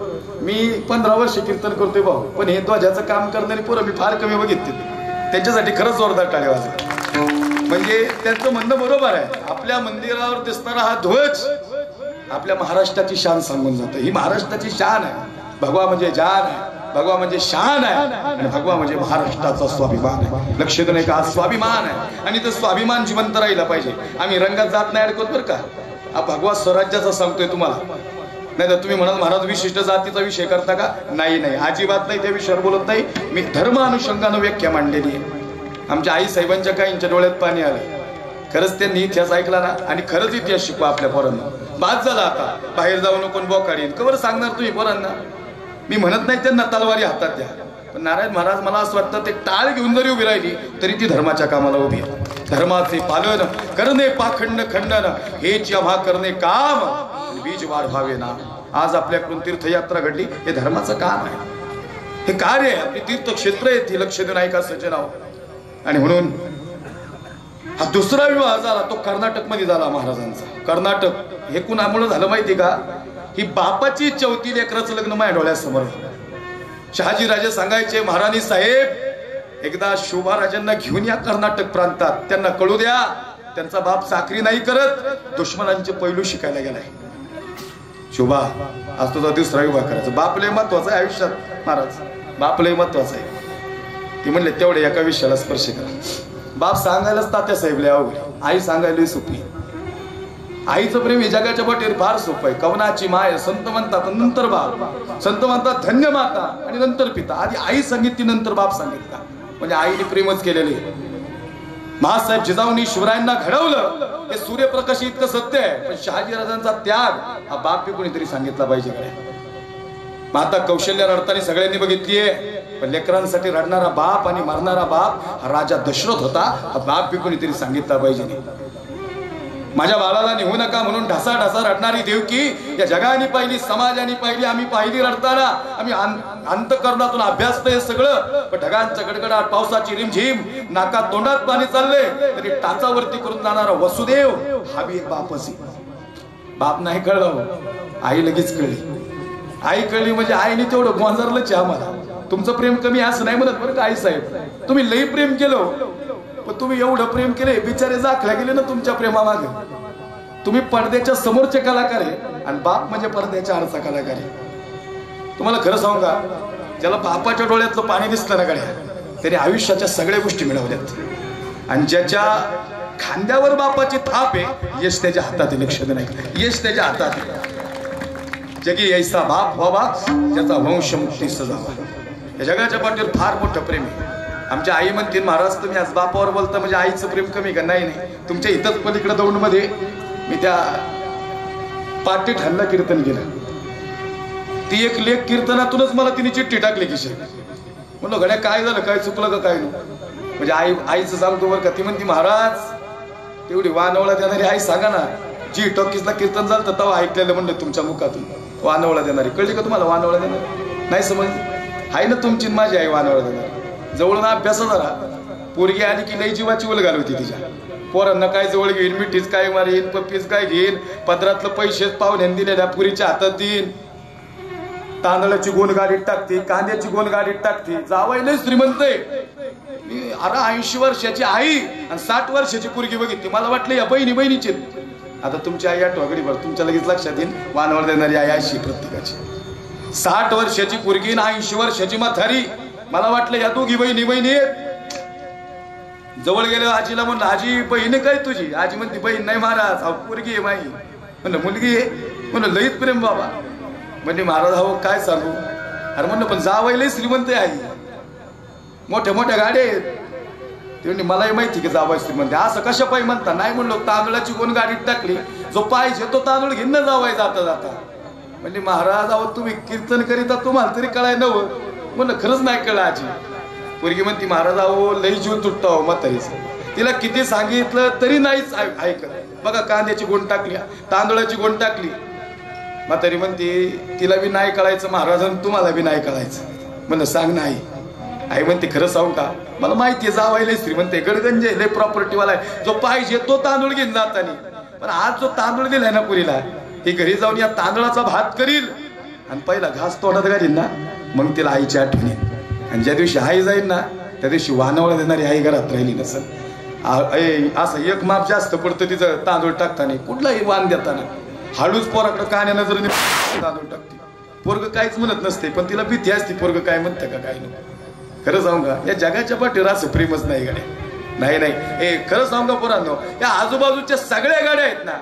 मी 15 वर्ष कीर्तन करतोय भाऊ, पण हे ध्वजाचं काम करणारी पोरं मी फार कमी बघितली. त्यांच्यासाठी खरंच जोरदार टाळ्या वाजवा. म्हणजे त्यांचं म्हणणं बरोबर आहे. आपल्या मंदिरावर दिसणारा हा ध्वज आपल्या महाराष्ट्राची शान सांगून जातो. ही महाराष्ट्राची शान आहे. भगवा म्हणजे जान आहे, भगवा म्हणजे शान आहे, आणि भगवा म्हणजे महाराष्ट्राचा स्वाभिमान आहे. लक्ष देणे का, स्वाभिमान आहे, आणि तो स्वाभिमान जिवंत राहिला पाहिजे. आम्ही रंगात जात नाही अडकत बरं का. हा भगवा स्वराज्याचा सांगतोय तुम्हाला. नाही तर तुम्ही म्हणत महाराज विशिष्ट जातीचा विषय करता का? नाही, अजिबात नाही, त्या विषयावर बोलत नाही मी. धर्म अनुषंगानं व्याख्या मांडलेली आहे. आमच्या आई साहेबांच्या काहींच्या डोळ्यात पाणी आलं. खरंच त्यांनी इतिहास ऐकला ना, आणि खरंच इतिहास शिकवा आपल्या पोरांना. बाद झाला आता बाहेर जाऊ नको बोकाडीन कवर सांगणार तुम्ही पोरांना. मी म्हणत नाही त्यांना तलवारी हातात द्या, पण नारायण महाराज मला असं वाटतं ते टाळ घेऊन जरी उभी राहिली तरी ती धर्माच्या कामाला उभी आहे. धर्माचे पालन करणे पाखंड खंडन हेच आम्हा करणे काम, बीज वाढवावे ना. आज आपल्याकडून तीर्थयात्रा घडली, हे धर्माचं काम आहे, हे कार्य आहे. आपली तीर्थक्षेत्र आहेत, हे लक्ष देऊन ऐका सज्जनाव. आणि म्हणून हा दुसरा विवाह झाला तो कर्नाटक मध्ये झाला महाराजांचा. कर्नाटक हे कुणामुळे झालं माहिती का? ही बापाची 4थी लेकराचं लग्न माझ्या डोळ्यासमोर झालं. शहाजी राजे सांगायचे, महाराणी साहेब एकदा शोभाराजांना घेऊन या कर्नाटक प्रांतात, त्यांना कळू द्या त्यांचा बाप चाकरी नाही करत, दुश्मनांचे पैलू शिकायला गेलाय. शोभा आज तुझा दुसरा विवाह करायचा. बाप लय महत्वाचा आहे आयुष्यात महाराज, बाप लय महत्वाचा आहे. ती म्हणले तेवढे एका विषयाला स्पर्श करा. बाप सांगायलाच तात्या साहेब लय अवघड, आई सांगायला सोपी. आईचं प्रेम हे जगाच्या पाठीवर फार सोपं आहे. कवनाची माय संत म्हणतात, नंतर बाप. संत म्हणतात धन्य माता आणि नंतर पिता. आधी आई सांगितली नंतर बाप सांगितला, म्हणजे आईने प्रेमच केलेले. महासाहेब जिजाऊंनी शिवरायांना घडवलं हे सूर्यप्रकाश इतकं सत्य आहे, पण शहाजीराजांचा त्याग हा बाप बी कोणीतरी सांगितला पाहिजे. माता कौशल्य रडताना सगळ्यांनी बघितलीये, पण लेकरांसाठी रडणारा बाप आणि मरणारा बाप हा राजा दशरथ होता, हा बाप बी कोणीतरी सांगितला पाहिजे. माझ्या बाळाला निघू नका म्हणून ढासा ढासा रडणारी देवकी या जगाने पाहिली, समाजाने पाहिली, आम्ही पाहिली रडताना. आम्ही अंतःकरणातून अभ्यासतोय सगळं, पण ढगांचा गडगडाट, पावसाची रिमझिम, नाकात तोंडात पाणी चालले तरी टाचावरती करून जाणारा वसुदेव हा बी एक बापच. बाप नाही कळलं, आई लगेच कळली. आई कळली म्हणजे आईने तेवढं गोंजारलंच आम्हाला. तुमचं प्रेम कमी असं नाही म्हणत बरं का आई साहेब, तुम्ही लई प्रेम केलं, पण तुम्ही एवढं प्रेम केले बिचारे जाखल्या गेले ना तुमच्या प्रेमामागे. तुम्ही पडद्याच्या समोरचे कलाकार आहे आणि बाप म्हणजे पडद्याच्या आडचा कलाकार आहे. तुम्हाला खरं सांगू का, ज्याला बापाच्या डोळ्यातलं पाणी दिसलं ना गड्या, त्याने आयुष्याच्या सगळ्या गोष्टी मिळवल्यात. आणि ज्याच्या खांद्यावर बापाची थाप आहे, यश त्याच्या हातात आहे. लक्ष नाही, यश त्याच्या हातात आहे. जगी ऐसा बाप व्हावा ज्याचा वंश मुक्ती सजावा. या जगाच्या पाठीवर फार मोठं प्रेम आहे. आमच्या आई म्हणतील महाराज तुम्ही आज बापावर बोलता म्हणजे आईचं प्रेम कमी का? नाही, तुमच्या इथंच पलीकडे दौंडमध्ये मी त्या पाटीत हल्ला कीर्तन केलं. ती एक लेख कीर्तनातूनच मला तिने चिठ्ठी टाकली की म्हणलं गड्या काय झालं, काय चुकलं का काय म्हणजे आईचं सांगतो बरं का. ती म्हणती महाराज तेवढी वानवळा देणारी आई सांगा ना. जी टॉकीजला कीर्तन झालं तर तेव्हा ऐकलेलं म्हणलं तुमच्या मुखातून, वानवळा देणारी. कळली का तुम्हाला वानवळा देणारी? नाही समजली? आहे ना तुमची माझी आई वानवळा देणारी. जवळून अभ्यास झाला, पोरगी आली की लई जीवाची उलगाल होती तिच्या. पोरांना काय जवळ घेईन, मिठीच काय मारीन, पप्पीच काय घेईन, पदरातलं पैसेच पाहुण्याने दिलेल्या पुरीच्या हातात देईन, तांदळाची गोण गाडीत टाकते, कांद्याची गोण गाडीत टाकते. जावई लय श्रीमंत आहे. मी अरे 80 वर्षाची आई आणि 60 वर्षाची पोरगी बघितली. मला वाटलं या बहिणीचे. आता तुमची आई आठवगडी भर तुमच्या लगेच लक्षात येईल वानवळ देणारी आई अशी प्रत्येकाची. 60 वर्षाची पोरगी आणि 80 वर्षाची म्हातारी. मला वाटलं या दोघी बहिणी आहेत. जवळ गेलो आजीला म्हणलं आजी बहीण काय तुझी? आजी म्हणते बहीण नाही महाराज, पोरगी आहे माई. म्हणलं मुलगी आहे? म्हणलं लईत प्रेम बाबा. म्हणजे महाराज हो काय सांगू. अरे म्हणलं पण जावई लई श्रीमंत आहे, आई मोठ्या मोठ्या गाड्या आहेत. ते म्हणजे मलाही माहिती की जावई श्रीमंत. असं कशा पायी म्हणता? नाही म्हणलो तांदळाची कोण गाडीत टाकली, जो पाहिजे तो तांदूळ घेऊन न जावाय जाता जाता. म्हणजे महाराज अहो तुम्ही कीर्तन करीता तुम्हाला तरी कळाय नव. म्हणलं खरंच नाही कळलं आजी. पोरगी म्हणती महाराज अहो लई जीव तुटतो हो म्हातारीच. तिला किती सांगितलं तरी नाहीच ऐकत. बघा कांद्याची गोण टाकली, तांदळाची गोण टाकली. म्हातारी म्हणते तिला बी नाही कळायचं महाराज, तुम्हाला बी नाही कळायचं. म्हणलं सांग नाही. आई म्हणते खरं सांगू का? मला माहिती आहे जावायला श्रीमंत आहे, गडगंजे लय प्रॉपर्टीवाला आहे, जो पाहिजे तो तांदूळ घेऊन जातानी. पण आज जो तांदूळ दिलाय ना पुरीला, ही घरी जाऊन या तांदळाचा भात करील आणि पहिला घास तोंडात घालील ना, मग तिला आईची आठवण येईल. आणि ज्या दिवशी आई जाईल ना त्या दिवशी वानवळा देणारी आई घरात राहिली नसेल. असं एक माप जास्त पडतं तिचं तांदूळ टाकताना, कुठलाही वाण देताना. हळूच पोराकडे कान्या नजरेने तांदूळ टाकते. पोरग काहीच म्हणत नसते, पण तिला भीती असते पोरग काय म्हणतं का काय नाही. खरं सांगू का? या जगाच्या पाठीवर असं प्रेमच नाही गाड्या. नाही नाही खरं सांगू का पोरांनो, या आजूबाजूच्या सगळ्या गाड्या आहेत ना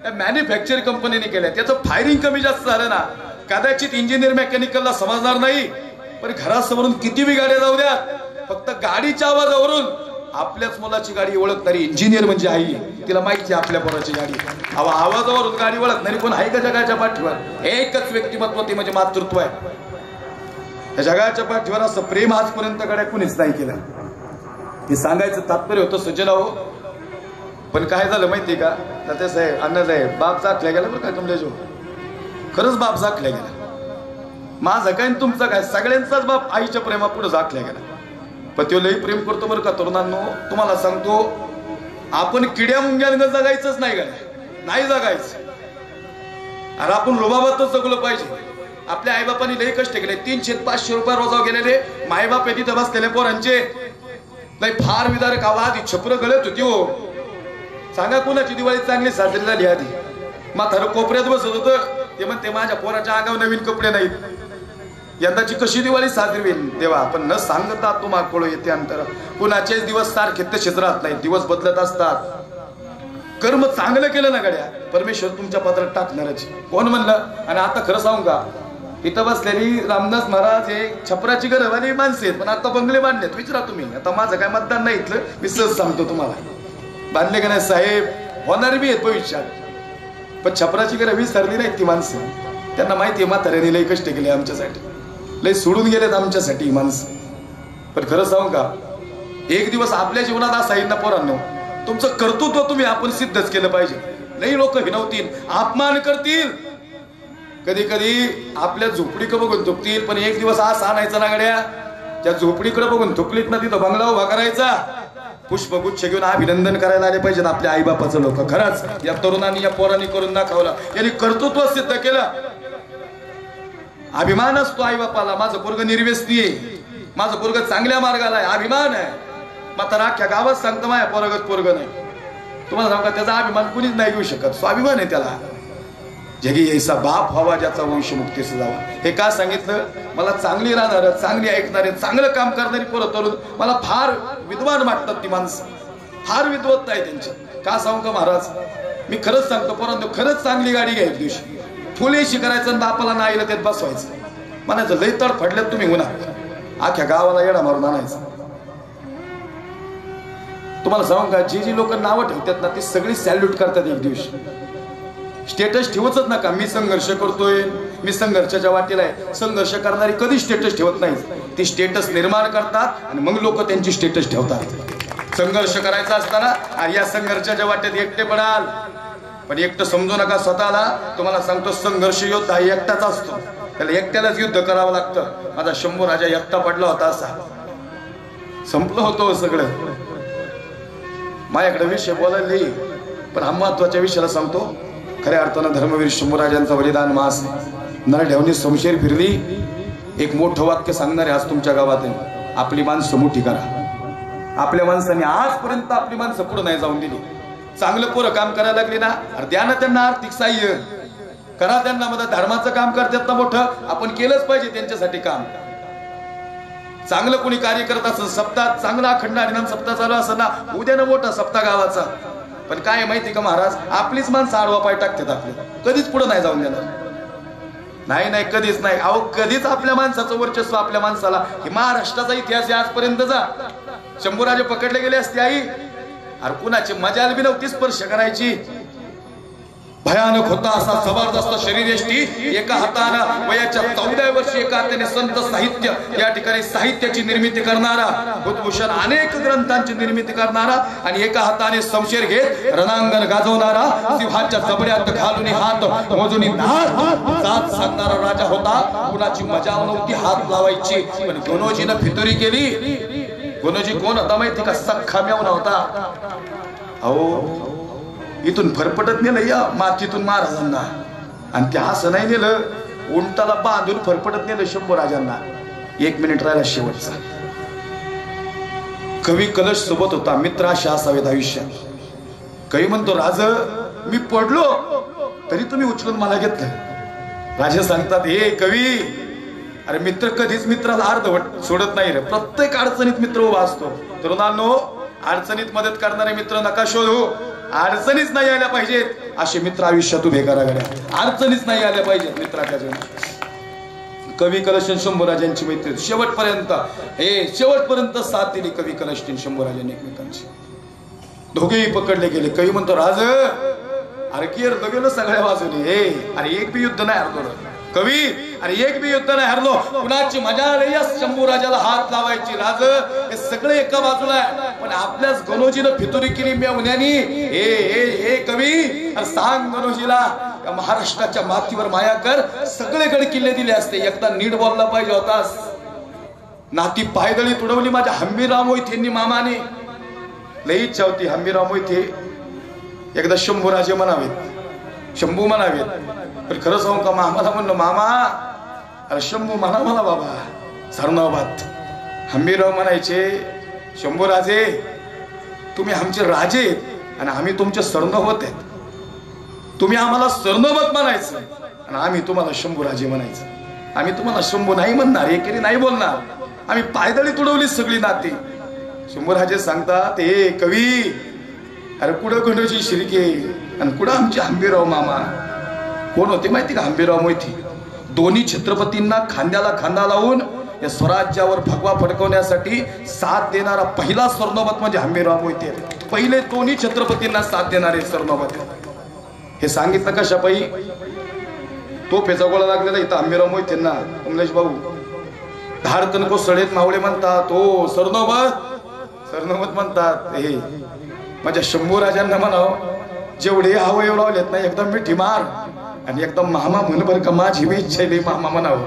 त्या मॅन्युफॅक्चरिंग कंपनीने केल्या. त्याचं फायरिंग कमी जास्त झालं ना, कदाचित इंजिनियर मेकॅनिकलला समजणार नाही, पण घरासमोरून किती बी गाड्या जाऊ द्या, फक्त गाडीच्या आवाजावरून आपल्याच मुलाची गाडी ओळखणारी इंजिनियर म्हणजे आई. तिला माहिती आहे आपल्या पोराची गाडी. आवाजावरून गाडी ओळखणारी कोण आहे का जगाच्या पाठीवर? एकच व्यक्तिमत्व, ती म्हणजे मातृत्व आहे. या जगाच्या पाठीवर असं प्रेम आजपर्यंत गाड्या कुणीच नाही केलं. हे सांगायचं तात्पर्य होतं सज्जना हो. पण काय झालं माहिती का? तर साहेब अण्णासाहेब बाप झाकल्या गेला बरं का कमलेश. खरंच बाप झाकल्या गेला. माझं काय तुमचं काय, सगळ्यांचाच बाप आईच्या प्रेमापुढे झाकल्या गेला. पण तो लई प्रेम करतो बरं का तरुणांनो. तुम्हाला सांगतो, आपण किड्या मुंग्यांना जगायचंच नाही गाड्या, नाही जगायचं. अरे आपण रुबाबातच जगलं पाहिजे. आपल्या आईबापांनी लई कष्ट केले. 300-500 रुपये रोजावर गेलेले मायबाप आहे तिथं बसलेले पोरांचे. नाही फार विदारक आवाज, छपर गळत होती हो. सांगा कुणाची दिवाळी चांगली साजरी झाली? आधी म्हातारं कोपऱ्यात बसत होतं, ते म्हणते माझ्या पोराच्या अंगावर नवीन कपडे नाहीत, यंदाची कशी दिवाळी साजरी होईल देवा. पण न सांगता तुम्हाला कळू येते अंतर. कुणाचेच दिवस सारखे तसेच राहत नाही, दिवस बदलत असतात. कर्म चांगलं केलं ना गड्या, परमेश्वर तुमच्या पात्रात टाकणारच. कोण म्हणलं? आणि आता खरं सांगू का, इथं बसलेली रामदास महाराज हे छपराची घरवाली माणसे आहेत, पण आता बंगले बांधलेत. विचारा तुम्ही. आता माझं काय मतदान नाही इथलं, मी सहज सांगतो तुम्हाला. बांधले का नाही साहेब? होणार बी आहेत भविष्यात. पण छपराची घरं विसरली नाहीत ती माणसं. त्यांना माहिती आहे म्हाताऱ्याने लई कष्ट केले आमच्यासाठी, लई सोडून गेलेत आमच्यासाठी ही माणसं. पण खरं सांगू का, एक दिवस आपल्या जीवनात असा येईल ना पोरांनो, तुमचं कर्तृत्व तुम्ही आपण सिद्धच केलं पाहिजे. लई लोक हिनवतील, अपमान करतील, कधी कधी आपल्या झोपडीकडे बघून थुकतील. पण एक दिवस असा आणायचा ना गड्या, त्या झोपडीकडे बघून थुकलीत ना, तिथं बंगला उभा करायचा, पुष्पगुच्छ घेऊन अभिनंदन करायला आले पाहिजेत आपल्या आईबापाचं लोक. खरंच या तरुणांनी, या पोरांनी करून दाखवलं. यांनी कर्तृत्व सिद्ध केलं. अभिमान असतो आईबापाला, माझं पोरग निर्व्यसनी आहे, माझं पोरग चांगल्या मार्गाला आहे, अभिमान आहे. मात्र अख्ख्या गावात सांगतं माझ्या पोरगत पोरग नाही. तुम्हाला सांगा त्याचा अभिमान कुणीच नाही घेऊ शकत. स्वाभिमान आहे त्याला. जगी ऐसा बाप व्हावा ज्याचा वंश मुक्तीस जावा. हे का सांगितलं? मला चांगली राहणार, चांगली ऐकणारे, चांगलं काम करणारी पोरं तरुण मला फार विद्वान वाटतात. ती माणसं फार विद्वत्ता आहे त्यांची. का सांगू का महाराज, मी खरंच सांगतो पोरांनो, खरंच चांगली गाडी घ्यायची दिवशी फुलेशी करायचं आणि बापाला नाईला त्यात बसवायचं. म्हणायचं लई तड फडल्यात तुम्ही होणार, अख्ख्या गावाला येडा मारून आणायचं. तुम्हाला सांगू का, जी लोक नावं ठेवतात ना ती सगळी सॅल्यूट करतात एक दिवशी. स्टेटस ठेवतच नका. मी संघर्ष करतोय, मी संघर्षाच्या वाटेला आहे. संघर्ष करणारी कधी स्टेटस ठेवत नाही. ती स्टेटस निर्माण करतात आणि मग लोक त्यांची स्टेटस ठेवतात. संघर्ष करायचा असताना आणि या संघर्षाच्या वाटेत एकटे पडाल, पण एकटं समजू नका स्वतःला. तुम्हाला सांगतो, संघर्ष योद्धा एकटाच असतो, त्याला एकट्यालाच युद्ध करावं लागतं. माझा शंभू राजा एकटा पडला होता, असा संपलं होतं सगळं. माझ्याकडे विषय बोलायला, पण हा महत्वाच्या विषयाला सांगतो. खऱ्या अर्थानं धर्मवीर शंभूराजांचा बलिदान मास नरढेवणी समशेर फिरली. एक मोठं वाक्य सांगणारे आज तुमच्या गावात आहे, आपली माणसं मोठी करा. आपल्या माणसांनी आजपर्यंत आपली माणसं पुढे नाही जाऊन दिली. चांगलं पोरं काम करायला लागली ना, द्या ना त्यांना आर्थिक सहाय्य, करा त्यांना मदत. धर्माचं काम करतात ना मोठं, आपण केलंच पाहिजे त्यांच्यासाठी काम. चांगलं कोणी कार्य करत असं सप्ताह, चांगला अखंड हरिनाम सप्ताह चालू असं ना, उद्या ना मोठा सप्ताह गावाचा. पण काय माहिती का महाराज, आपलीच माणसं आडवा पाय टाकतात आपल्या, कधीच पुढे नाही जाऊन देणार. नाही नाही, कधीच नाही. अहो कधीच आपल्या माणसाचं वर्चस्व आपल्या माणसाला. हे महाराष्ट्राचा इतिहास आहे आजपर्यंतचा. शंभूराजे पकडले गेले असते आई, अरे कुणाची मजाल बी नव्हती स्पर्श करायची. भयानक होता असा जबरदस्त शरीरयष्टी. एका हातानं वयाच्या 14व्या वर्षी एकात्याने संत साहित्य या ठिकाणी साहित्याची निर्मिती करणारा, बुद्धभूषण अनेक ग्रंथांची निर्मिती करणारा आणि एका हाताने शमशेर घेत रणांगण गाजवणारा, सिंहाच्या जबड्यात घालून हात मोजून जात सांगणारा राजा होता. कुणाची मजा नव्हती हात लावायची, पण गणोजीनं फितुरी केली. गणोजी कोण होता माहिती का? सख्खा मेवना होता. अहो इथून फरफटत नेलं या मातीतून महाराजांना, आणि ते असं नाही नेलं, उंटाला बांधून फरफटत नेलं शंभूराजांना. 1 मिनिट राहिला शेवटचा. कवी कलश सोबत होता, मित्राशी असावेत आयुष्यात. कवी म्हणतो, राज मी पडलो तरी तुम्ही उचलून मला घेतलं. राजा सांगतात, हे कवी, अरे मित्र कधीच मित्राला अर्धवट सोडत नाही रे, प्रत्येक अडचणीत मित्र उभा असतो. तरुणांनो, अडचणीत मदत करणारे मित्र नका शोधू. अडचणीच नाही आल्या पाहिजेत असे मित्र आयुष्यात उभे करा गड्या. अडचणीच नाही आल्या पाहिजेत मित्राच्या जीवनात. कवी कलश शंभूराजांची मैत्री शेवटपर्यंत साथ दिली कवी कलश शंभूराजांनी एकमेकांची. दोघेही पकडले गेले. कवी म्हणतो, राज अरे केर गेलो सगळ्या बाजूने, हे अरे एक बी युद्ध नाही हरलो. कवी, अरे एक बी युद्ध नाही हरलो. कुणाची मजा नाही या शंभूराजाला हात लावायची. राज हे सगळे एका बाजूला आहे, पण आपल्याच गणोजीनं फितुरी केली मेवण्यानी. हे कवी, अरे सांग गणोजीला, या महाराष्ट्राच्या मातीवर माया कर. सगळे गड किल्ले दिले असते, एकदा नीट बोलला पाहिजे होतास. नाती पायदळी तुडवली माझ्या हंबीरराव मोहितेंनी मामाने. लई इच्छा होती हंबीरराव मोहिते एकदा शंभूराजे म्हणावेत, शंभू म्हणावेत. पण खरं सांगू का, मामाला म्हणलं, मामा अरे शंभू म्हणा मला बाबा सरनाबाद. हंबीरराव म्हणायचे, शंभूराजे तुम्ही आमचे राजे आहेत आणि आम्ही तुमचे सरनोबत आहेत. तुम्ही आम्हाला सरनोबत म्हणायचं आणि आम्ही तुम्हाला शंभूराजे म्हणायचं. आम्ही तुम्हाला शंभू नाही म्हणणार, एकेरी नाही बोलणार. आम्ही पायदळी तुडवली सगळी नाती. शंभूराजे सांगतात, हे कवी, अरे कुठं गणोजी शिर्के आणि कुठं आमचे हंबीरराव मामा. कोण होते माहिती का? हंबीरराव मोहिते. दोन्ही छत्रपतींना खांद्याला खांदा लावून या स्वराज्यावर भगवा फडकवण्यासाठी साथ देणारा पहिला सरनोबत म्हणजे हंबीरराव मोहिते. पहिले दोन्ही छत्रपतींना साथ देणारे सरनोबत. हे सांगितलं कशा पायी? तोफेचा गोळा लागलेला इथं हंबीरराव मोहितेंना. कमलेश भाऊ धाडतन कोसळेत मावळे म्हणतात, हो सरनोबत म्हणतात. हे माझ्या शंभूराजांना म्हणाव, जेवढे अवयव लावलेत ना एकदम मिठी मार आणि एकदम मामा म्हण बर का, माझी मी इच्छा मामा म्हणावं.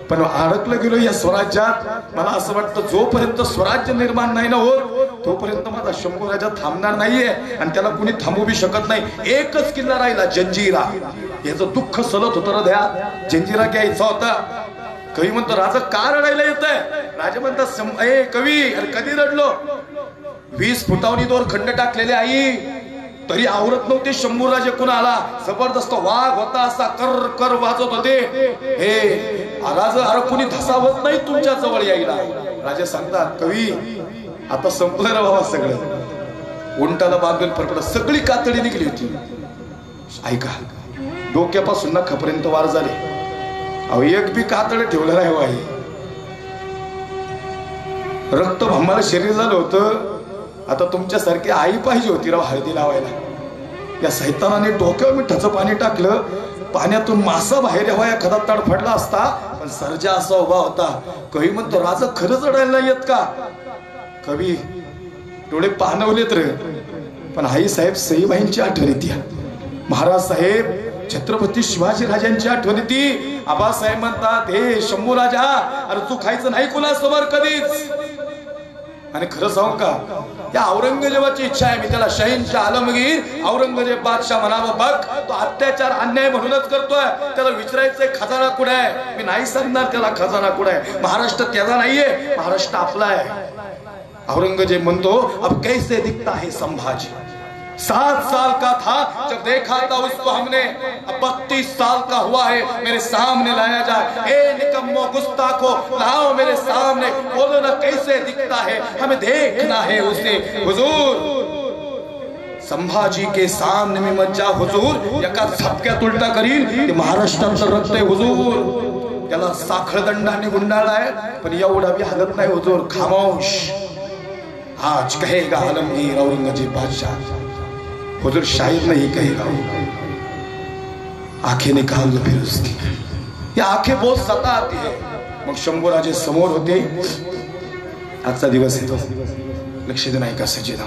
पण अडकलं गेलो या स्वराज्यात. मला असं वाटतं जोपर्यंत स्वराज्य निर्माण नाही ना होत तोपर्यंत माझा शंभूराजा थांबणार नाहीये, आणि त्याला कुणी थांबू बी शकत नाही. एकच किल्ला राहिला, जंजिरा. याचं दुःख सलत होतं द्या, जंजिरा घ्यायचा होता. कवी म्हणतो, राजा का रडायला येत आहे? राजा म्हणतात, ए कवी, अरे कधी रडलो? 20 फुटावनी 2 खंड टाकलेले आई तरी आवरत नव्हते. शंभूराजे कुणाला जबरदस्त वाघ होता, असा कर कर वाजत होते. हे राजा, अरे कुणी धसावत नाही तुमच्या जवळ यायला. राजा सांगतात, कवी आता संपलं रे बाबा सगळं. उंटाला बांधून फरफडत सगळी कातडी निघली होती. ऐका, डोक्यापासून नखापर्यंत वार झाले. अहो एक बी कातड ठेवलं नाही वाई. रक्त भंबाळ शरीर झालं होतं. आता तुमच्यासारखी आई पाहिजे होती राव हळदी लावायला. या सैतानाने डोक्यावर मिठाचं पाणी टाकलं. पाण्यातून मासा बाहेर यावा एखादा तडफडला असता, पण सर्जा असा उभा होता. कवी म्हणतो, राजा खरंच रडायला नाही येत का? कवी डोळे पाणवलेत रे, पण आई साहेब सईबाईंची आठवण येते. महाराज साहेब छत्रपती शिवाजी राजांची आठवण येते. आबासाहेब म्हणतात, हे शंभू राजा, अरे तू खायचं नाही कुणासमोर कधीच. आणि खरं सांगू का, या औरंगजेबाची इच्छा आहे, मी त्याला शहीनशाह आलमगीर औरंगजेब बादशाह म्हणावं. बघ तो अत्याचार अन्याय म्हणूनच करतोय. त्याला विचारायचंय खजाना कुठे आहे? मी नाही सांगणार त्याला खजाना कुठे आहे. महाराष्ट्र त्याचा नाहीये, महाराष्ट्र आपला आहे. औरंगजेब म्हणतो, अब कैसे दिखता है संभाजी? 7 साल का था जब देखा था उसको हमने, अब 32 साल का हुआ है, मेरे सामने लाया जाए. ए निकम्मो गुस्ताखो, लाओ मेरे सामने, बोलो ना कैसे दिखता है, हमें देखना है उसे. हुजूर संभाजी के सामने में मत जा हुजूर, एका झपक्यात उलटा करील. महाराष्ट्राचं रक्त आहे हुजूर. त्याला साखळदंडाने गुंडाळलाय, पण एवढा बी हालत नाही हुजूर. खामोश, आज कहेगा आलमगीर औरंगजेब बादशाह, हुजूर शायद नहीं कहेगा. आंखें निकाल लो फिर उसकी. या आंखें बहुत सताती है. मग शंभूराजे समोर होते. आजचा दिवस है, लक्ष देना का सज्जना.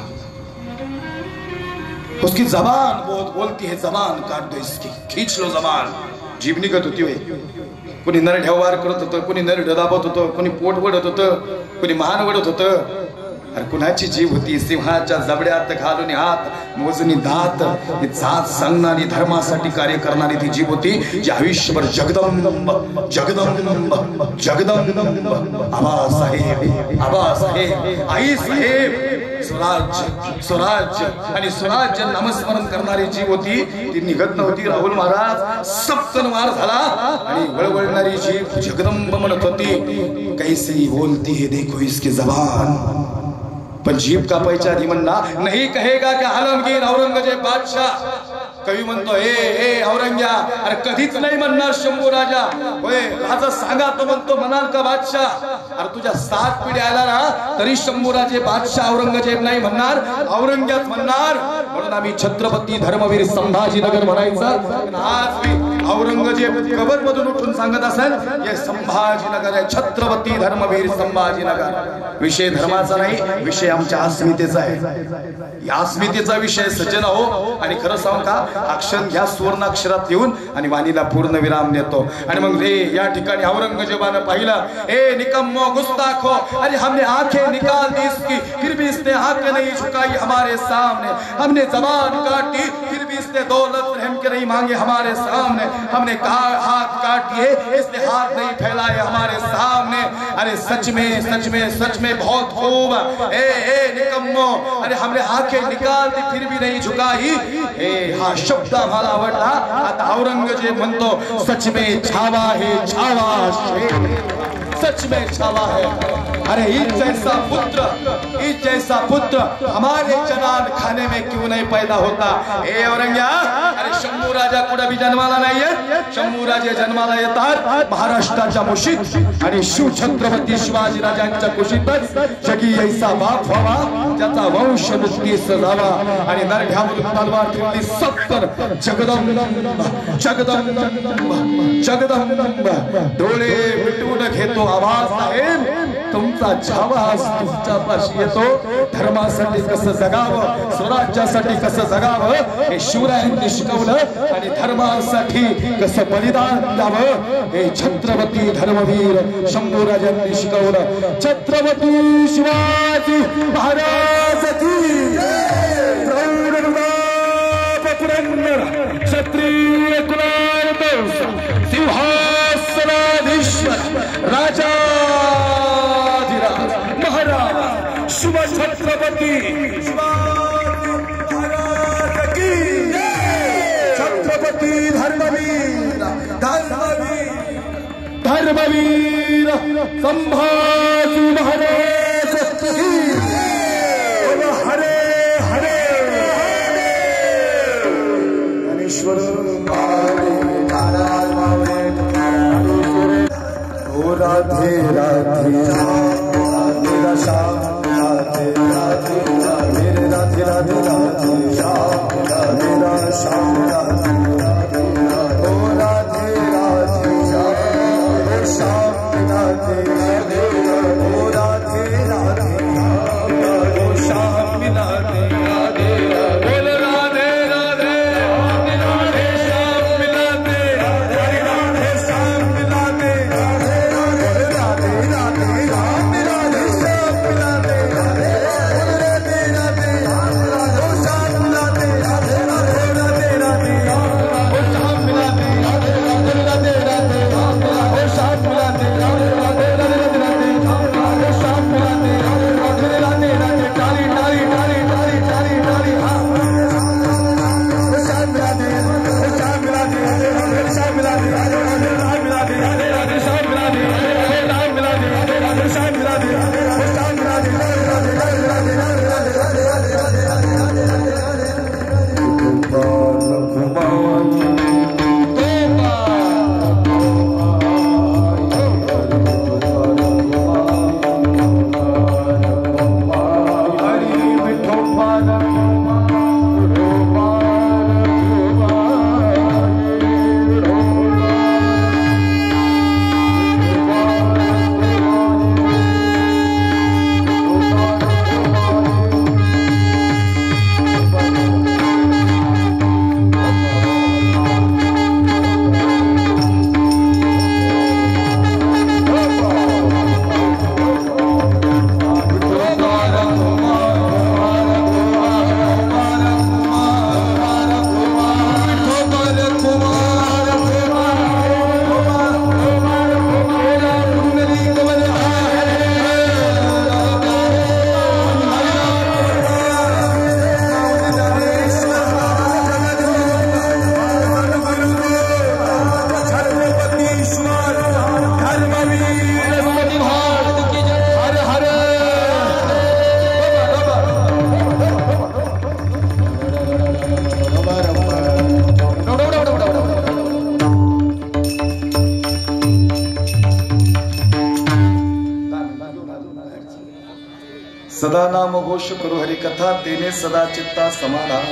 उसकी जबान बहुत बोलती है, जबान काट दो इसकी, खींच लो जबान. जीभ निघत होती होय. कोणी नरढ्यावार करत होतं, कोणी नरढ दाबत होतं, कोणी पोट वडत होतं, कोणी मान वडत होतं. अरे कुणाची जीभ होती सिंहाच्या जबड्यात घालून हात मोजून दात. जात सांगणारी, धर्मासाठी कार्य करणारी ती जीभ होती, जी आयुष्यभर जगदंब जगदंब जगदंब आबासाहेब आबासाहेब आई साहेब स्वराज्य स्वराज्य आणि स्वराज्य नामस्मरण करणारी जीभ होती. ती निघत नव्हती. राहुल महाराज सपकन वार झाला आणि वळवळणारी जीभ जगदंब म्हणत होती. कैसी बोलती है देखो इसकी जबान. पण जीभ कापायच्या आधी म्हणला नाही कहेगा की आलमगीर औरंगजेब बादशाह. कवी म्हणतो ए औरंग्या, अरे कधीच नाही म्हणणार शंभू राजा. होय राजा सांगा तो म्हणतो म्हणाल का बादशाह. अरे तुझ्या 7 पिढ्या आला ना तरी शंभू राजे बादशाह औरंगजेब नाही म्हणणार, औरंग्याच म्हणणार. म्हणून आम्ही छत्रपती धर्मवीर संभाजीनगर म्हणायचं. आज मी औरंगजेब कबर मधून उठून सांगत असेल हे संभाजीनगर आहे, छत्रपती धर्मवीर संभाजीनगर. विषय धर्माचा नाही, विषय आमच्या अस्मितेचा आहे. या अस्मितेचा विषय सज्जन हो. आणि खरं सांगू का, अक्षर घ्या सुवर्णाक्षरात येऊन आणि वाणीला पूर्ण विराम देतो. आणि मग रे या ठिकाणी औरंगजेबानं पाहिलं, ए निकम्मो गुस्ताखो, अरे हमने आंखें निकाल दी इसकी फिर भी इसने आंखें नहीं झुकाई हमारे सामने. हमने जबान काटी फिर भी इसने दौलत रहम के नहीं मांगे हमारे सामने. हमने हाथ काट दिए इसने हाथ नहीं फैलाए हमारे सामने. अरे सच में सच में सच में बहुत खूब. ए निकम्मो, अरे हमने आंखें निकाल दी फिर भी नहीं झुकाई. हा शब्द आम्हाला आवडला. आता औरंगजेब म्हणतो सच में छावा है छावा, सच में छावा है. अरे इस जैसा पुत्र हमारे जनान खाने में क्यों नहीं पैदा होता. ए औरंग्या, अरे शंभू राजा कुठं बी जन्माला नाहीये. शंभू राजे जन्माला येतात महाराष्ट्राच्या कुशीत आणि शिवछत्रपती शिवाजी राजांच्या कुशीतच. जगी ऐसा बाप व्हावा ज्याचा वंश मुक्तीस जावा. आणि नरढ्यावरून तलवार ठेवली 70 जगदंब जगदंब जगदंब. डोळे मिटवून घेतो आबासाहेब तुमचा छावा तुमच्यापाशी येतो. धर्मासाठी कसं जगावं, स्वराज्यासाठी कसं जगावं हे शिवरायांनी शिकवलं. आणि धर्मासाठी कसं बलिदान द्यावं हे छत्रपती धर्मवीर शंभूराजांनी शिकवलं. छत्रपती शिवाजी महाराज की क्षत्रिय कुलाल सिंहासनाधीश्वर राजा महाराज शिव छत्रपती महाराज की छत्रपती धर्मवीर धर्मवीर संभाजी महाराज की. हरे हरे ज्ञानेश्वर राधे राधे मेरा श्याम राधे राधे मेरे राधे राधे राधे श्याम मेरा श्याम राधे ओ राधे राधे ओ श्याम राधे राधे ओ राधे राधे ओ श्याम राधे राधे बोल राधे राधे राधे श्याम मिलाते राधे राधे श्याम मिलाते सदा नाम घोष करू हरिकथा तेने सदा चित्ता समाधान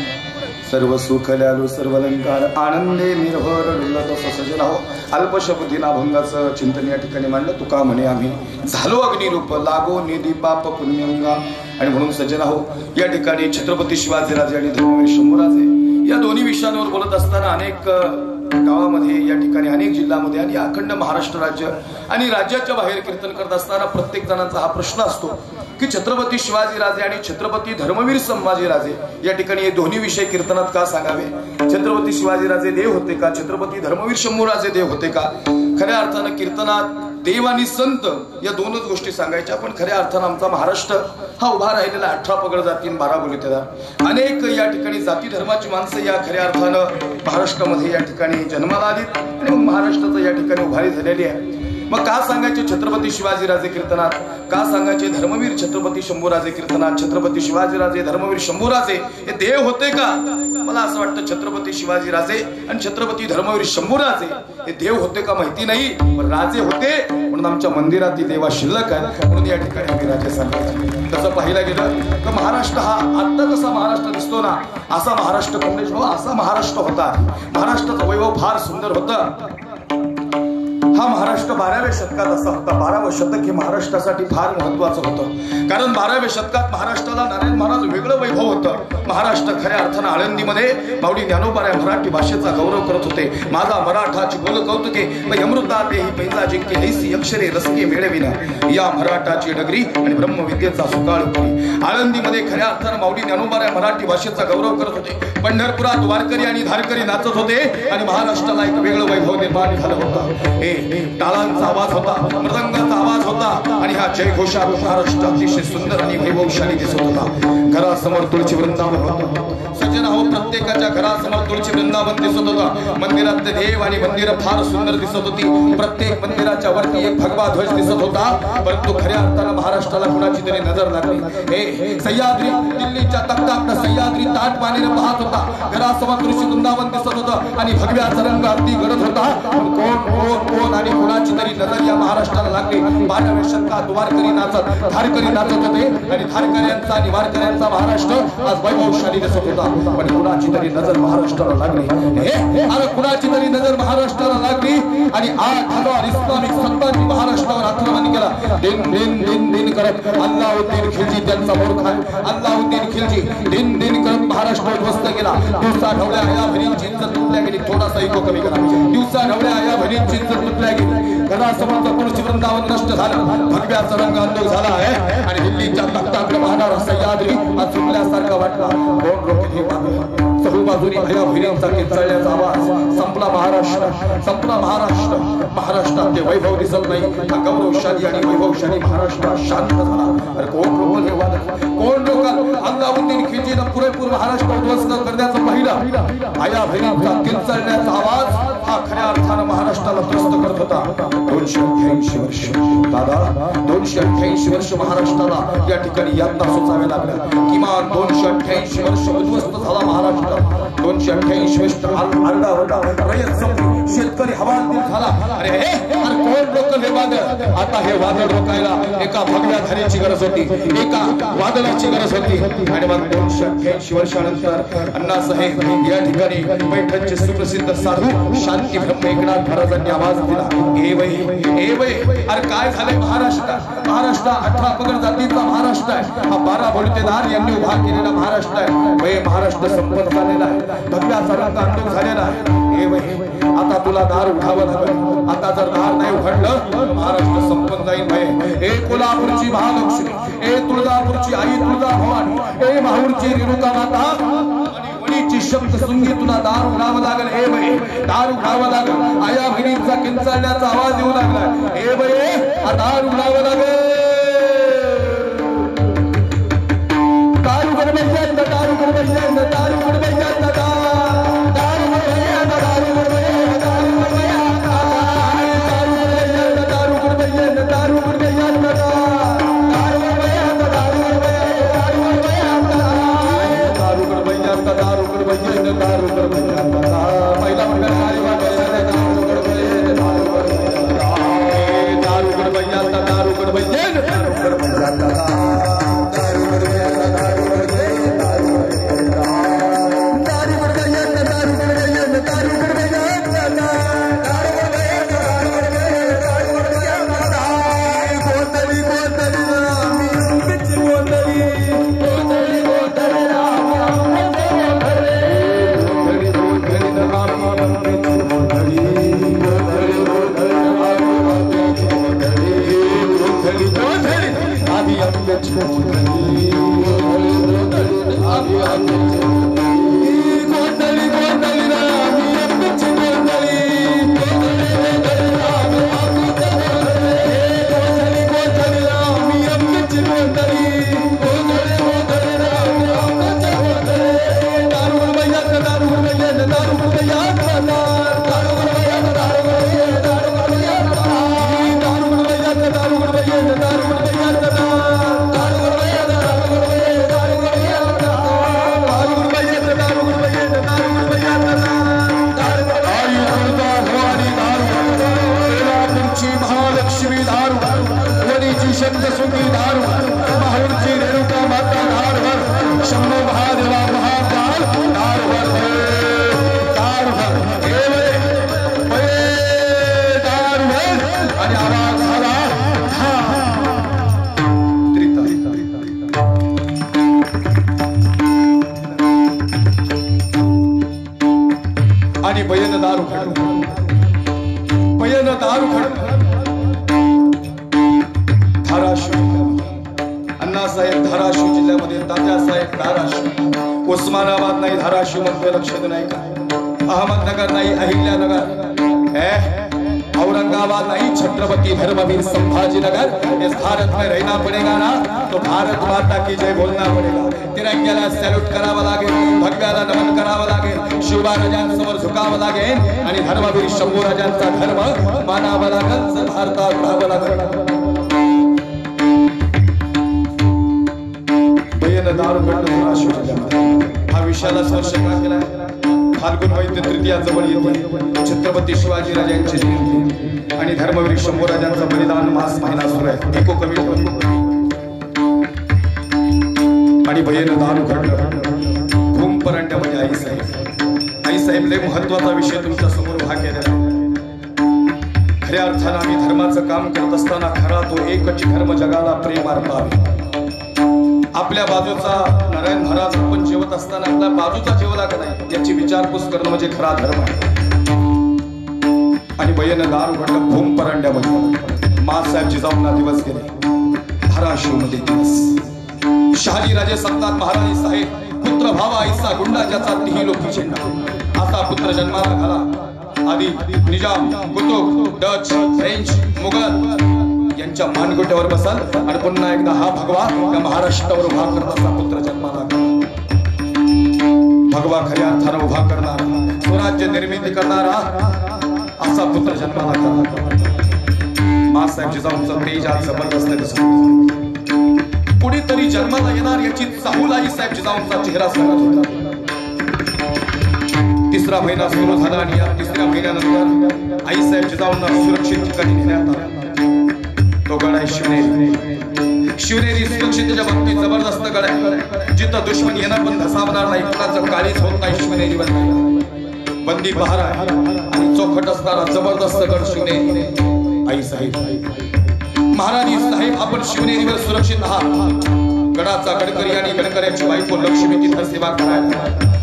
सर्व सुख ल्यालू सर्व अलंकार आनंदे निर्भर डुलत सजन हो अल्पशब्दीना भंगाचं चिंतन या ठिकाणी मांडलं. तुका म्हणे आम्ही झालो अग्निरूप लागो निधी पाप पुण्यंगा. आणि म्हणून सज्जन हो या ठिकाणी छत्रपती शिवाजीराजे आणि धर्मवीर शंभूराजे या दोन्ही विषयांवर बोलत असताना अनेक गावामध्ये या ठिकाणी अनेक जिल्ह्यामध्ये आणि अखंड महाराष्ट्र राज्य आणि राज्याच्या बाहेर कीर्तन करत असताना प्रत्येक जणांचा हा प्रश्न असतो की छत्रपती शिवाजीराजे आणि छत्रपती धर्मवीर संभाजीराजे या ठिकाणी हे दोन्ही विषय कीर्तनात का सांगावे. छत्रपती शिवाजीराजे देव होते का, छत्रपती धर्मवीर शंभूराजे देव होते का. खऱ्या अर्थानं कीर्तनात देव आणि संत या दोनच गोष्टी सांगायच्या. पण खऱ्या अर्थानं आमचा महाराष्ट्र हा उभा राहिलेला 18 पगड जाती 12 बोलीतेदार अनेक या ठिकाणी जाती धर्माची माणसं या खऱ्या अर्थानं महाराष्ट्रामध्ये या ठिकाणी जन्माला आलीत आणि मग महाराष्ट्राचं या ठिकाणी उभारी झालेली आहे. मग का सांगायचे छत्रपती शिवाजीराजे कीर्तनात, का सांगायचे धर्मवीर छत्रपती शंभूराजे कीर्तनात. छत्रपती शिवाजीराजे धर्मवीर शंभूराजे हे देव होते का. मला असं वाटतं छत्रपती शिवाजीराजे आणि छत्रपती धर्मवीर शंभूराजे हे देव होते का माहिती नाही, पण राजे होते म्हणून आमच्या मंदिरातील देवा शिल्लक आहे म्हणून या ठिकाणी आम्ही राजे सांगायचे. तसं पाहिलं गेलं तर महाराष्ट्र हा आता जसा महाराष्ट्र दिसतो ना असा महाराष्ट्र खंडेश असा महाराष्ट्र होता. महाराष्ट्राचा वैभव फार सुंदर होता. हा महाराष्ट्र 12व्या शतकात असा होता. 12वं शतक हे महाराष्ट्रासाठी फार महत्वाचं होतं कारण 12व्या शतकात महाराष्ट्राला नारायण महाराज वेगळं वैभव होतं. महाराष्ट्र खऱ्या अर्थानं आळंदीमध्ये माऊली ज्ञानोबा मराठी भाषेचा गौरव करत होते. माझा मराठाची बोल कौतुके अमृता देही पैजा जिंके ऐसी अक्षरे रसके मिळविना या मराठाची नगरी आणि ब्रह्मविद्येचा सुकाळ होती. आळंदीमध्ये खऱ्या अर्थानं माऊली ज्ञानोबा मराठी भाषेचा गौरव करत होते. पंढरपुरात वारकरी आणि धारकरी नाचत होते आणि महाराष्ट्राला एक वेगळं वैभव निर्माण झालं होतं. टाळांचा आवाज होता, मृदंगाचा आवाज होता आणि हा जयघोषात महाराष्ट्र अतिशय सुंदर आणि वैभवशाली दिसत होता. घरासमोर तुळशी वृंदावन होतं. सज्जन हो प्रत्येकाच्या घरासमोर तुळशी वृंदावन दिसत होतं. मंदिरातले देव आणि मंदिर फार सुंदर दिसत होती. प्रत्येक मंदिराच्या वरती एक भगवा ध्वज दिसत होता. परंतु खऱ्या अर्थानं महाराष्ट्राला कुणाची तरी नजर लागली. हे सह्याद्री दिल्लीच्या तख्ताकडे सह्याद्री ताट पाण्याने पाहत होता. घरासमोर तुळशी वृंदावन दिसत होतं आणि भगव्याचा रंग अगदी गडद होता. कोण आणि कुणाची तरी नजर या महाराष्ट्राला लागली. 12व्या शतकात वारकरी नाचत धारकरी नाचत होते आणि धारकऱ्यांचा आणि वारकऱ्यांचा महाराष्ट्र आज वैभवशाली दिसत होता. पण कुणाची तरी नजर महाराष्ट्राला लागली. अरे कुणाची तरी नजर महाराष्ट्राला लागली आणि 8,000 इस्लामिक संतांनी महाराष्ट्रावर आक्रमण केला. दिन दिन दिन दिन करत अल्लाउद्दीन खिलजी त्यांचा मूर्ख आहे. अल्लाउद्दीन खिलजी दिन दिन करत महाराष्ट्र उद्ध्वस्त केला. दिवसा ढवळ्या आया भरींची इज्जत तुटल्या गेली. थोडासा इको कमी करा. दिवसा ढवळ्या आया भरींची इज्जत तुटल्या गेली. घरासमोरचं तुळशी वृंदावन नष्ट झालं. भगव्याचा रंग अंधोक झाला आहे आणि दिल्लीच्या तख्ताकडे वाहणारा सह्याद्री आज चुकल्यासारखा वाटला. कोण रोखेल हे पाहूया. चहूबाजूनी भया भैरींचा किंचाळण्याचा आवाज. संपला महाराष्ट्र, संपला महाराष्ट्र. महाराष्ट्रात ते वैभव दिसत नाही. हा गौरवशाली आणि वैभवशाली महाराष्ट्र शांत झाला. अरे कोण रोखल हे वादळ, कोण रोखल. अल्लाउद्दीन खिलजीनं पुरेपूर महाराष्ट्र उद्ध्वस्त करण्याचं पाहिलं. आया भैरींचा किंचाळण्याचा आवाज हा खऱ्या अर्थानं महाराष्ट्राला त्रस्त करत होता. 288 वर्ष दादा, 288 वर्ष महाराष्ट्राला या ठिकाणी यातना सोसाव्या लागल्या. किमान 288 वर्ष उद्ध्वस्त झाला महाराष्ट्र. 288 वर्ष आरडाओरडा रयत संपली, शेतकरी हवालदिल झाला. अरे कोण रोखल हे वादळ. आता हे वादळ रोखायला एका भगव्या धारेची गरज होती, एका वादळाची गरज होती. आणि मग 288 वर्षानंतर अण्णासाहेब या ठिकाणी पैठणचे सुप्रसिद्ध साधू शांती ब्रह्म एकनाथ महाराजांनी आवाज दिला. ए वै अरे काय झालंय महाराष्ट्र. महाराष्ट्र 18 पगड जातीचा महाराष्ट्र आहे. हा 12 बोलतेदार यांनी उभा केलेला महाराष्ट्र आहे. वै महाराष्ट्र संपत झालेला आहे. भगव्याचा रंग अंधोक झालेला आहे. ए वै आता तुला दार उठावं लागलं. आता जर दार नाही उघडलं महाराष्ट्र संपत जाईल. भय ए कोल्हापूरची महालक्ष्मी, ए तुळजापूरची आई तुळजा भवानी, ए माहूरची रेणुका माता वणीची शब्द सुंगी तुला दार उघडावं लागल. ए बये दार उघडावं लागल. आया बहिणींचा किंचाळण्याचा आवाज येऊ लागला. ए बये दार उघडावं लागल. दार उघड बसल्या, दार उघड बसल्या, दार उघड बसल्या, दार उघड बसल्या, दार उघड बसल्या, दार उघड बसल्या, दार उघड बसल्या, दार उघड बसल्या, पहिला मंडळ दारू उस्मानाबाद नाही, धाराशिव मध्ये लक्षात नाही का? अहमदनगर नाही, अहिल्यानगर, औरंगाबाद नहीं, छत्रपति धर्मवीर संभाजीनगर। इस भारत में रहना पड़ेगा ना तो भारत माता की जय बोलना पड़ेगा। तिरंग्याला सॅल्यूट करावा लागेल, भगव्याला नमन करावं लागेल, शिवराजांसमोर झुकावं लागेल आणि धर्मवीर शंभूराजांचा धर्म मानावा लागेल, भारतात राहावं लागेल। हा विषयाला स्पर्श का केला? फाल्गुन वैद्य तृतीया जवळ येते, छत्रपती शिवाजी राजांची जयंती आणि धर्मवीर शंभूराजांचा बलिदान मास महिना सुरू आहे। एको कमी आणि भयन दारू घडलं भूम परांड्यामध्ये आई साहेब लय महत्वाचा विषय तुमच्या समोर उभा केलेला। खऱ्या अर्थानं आम्ही धर्माचं काम करत असताना खरा तो एकच धर्म जगाला प्रेम अर्पावे। आपल्या बाजूचा नारायण महाराज आपण जेवत असताना आपल्या बाजूचा जेवला का नाही याची विचारपूस करणं म्हणजे खरा धर्म आहे। आणि भयन दारू घडलं भूम परांड्यामध्ये, मासाहेब जिजाऊंना दिवस गेले, धाराशिव मध्ये दिवस। शहाजी राजे संतात महाराणी साहेब पुत्र भावा आईचा गुंडा ज्याचा तिही लोकी झेंडा असा पुत्र जन्माला घाला। आधी निजाम, कुतुब, डच, फ्रेंच, मुघल यांच्या मानगोट्यावर बसाल आणि पुन्हा एकदा हा भगवा या महाराष्ट्रावर उभा करत असा पुत्र जन्माला भगवा खऱ्या अर्थानं उभा करणारा, स्वराज्य निर्मिती करणारा असा पुत्र जन्माला मासाहेब जिजाऊंचं तेज आज जबरदस्त दिसत। कुणीतरी जन्माला येणार याची चाहूल आई साहेब जिजाऊंचा चेहरा सांगत होता। तिसरा महिना सुरू झाला आणि या तिसऱ्या महिन्यानंतर आई साहेब जिजाऊंना सुरक्षित ठिकाणी नेण्यात आला। तो गड आहे शिवनेरी। शिवनेरी सुरक्षिततेच्या बाबतीत जबरदस्त गड आहे, जिथं दुश्मन येणार पण धसावणार नाही, कुणाचं काळीच होत नाही। शिवनेरी बंदी पहारा आणि चौखट असणारा जबरदस्त गड शिवनेरी। आई साहेब महाराणी साहेब आपण शिवनेरीवर सुरक्षित आहात। गडाचा गडकरी आणि गडकऱ्याची बायको लक्ष्मी तिथं सेवा करायला।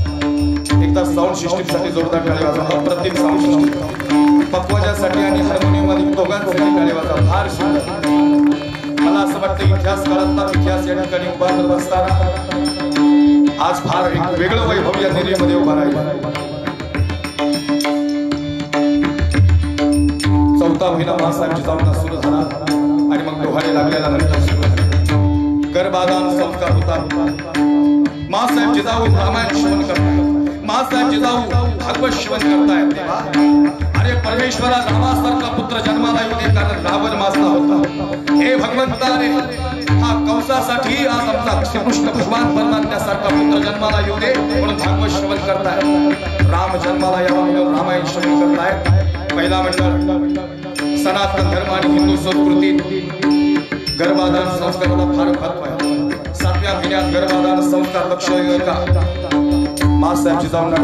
एकदा साऊंड सिस्टीम साठी जोरदार टाळी वाजवा, अप्रतिम साऊंड सिस्टीम, पकवाजासाठी आणि हार्मोनियम आणि दोघांसाठी टाळी वाजवा, फार सुंदर। मला असं वाटतं इतिहास काळातला इतिहास या ठिकाणी उभा करत असताना आज फार एक वेगळं वैभव या नेरीमध्ये उभा राहिला। चौथा महिना मासाहेब जिजाऊंना सुरू झाला आणि मग डोहाळे लागलेला नंतर सुरू झाला। गर्भाधान संस्कार होता। मासाहेब जिजाऊ रामायण श्रवण करतायत, मासाहेब जिजाऊ भागवत श्रवण करतायत। अरे परमेश्वरा रामासारखा पुत्र जन्माला येऊ दे, कारण रावण मासला होता। हे भगवंता रे, हा कंसासाठी आज आमचा श्रीकृष्ण भगवान बनण्यासारखा पुत्र जन्माला येऊ दे म्हणून भागवत श्रवण करतायत। राम जन्माला यावा म्हणून रामायण श्रवण करतायत। पहिला मंडळ सनातन धर्म आणि हिंदू संस्कृतीत गर्भाधान संस्काराला फार महत्व आहे। 7व्या महिन्यात गर्भाधान संस्कार लक्ष का मासाहेब जिजाऊंना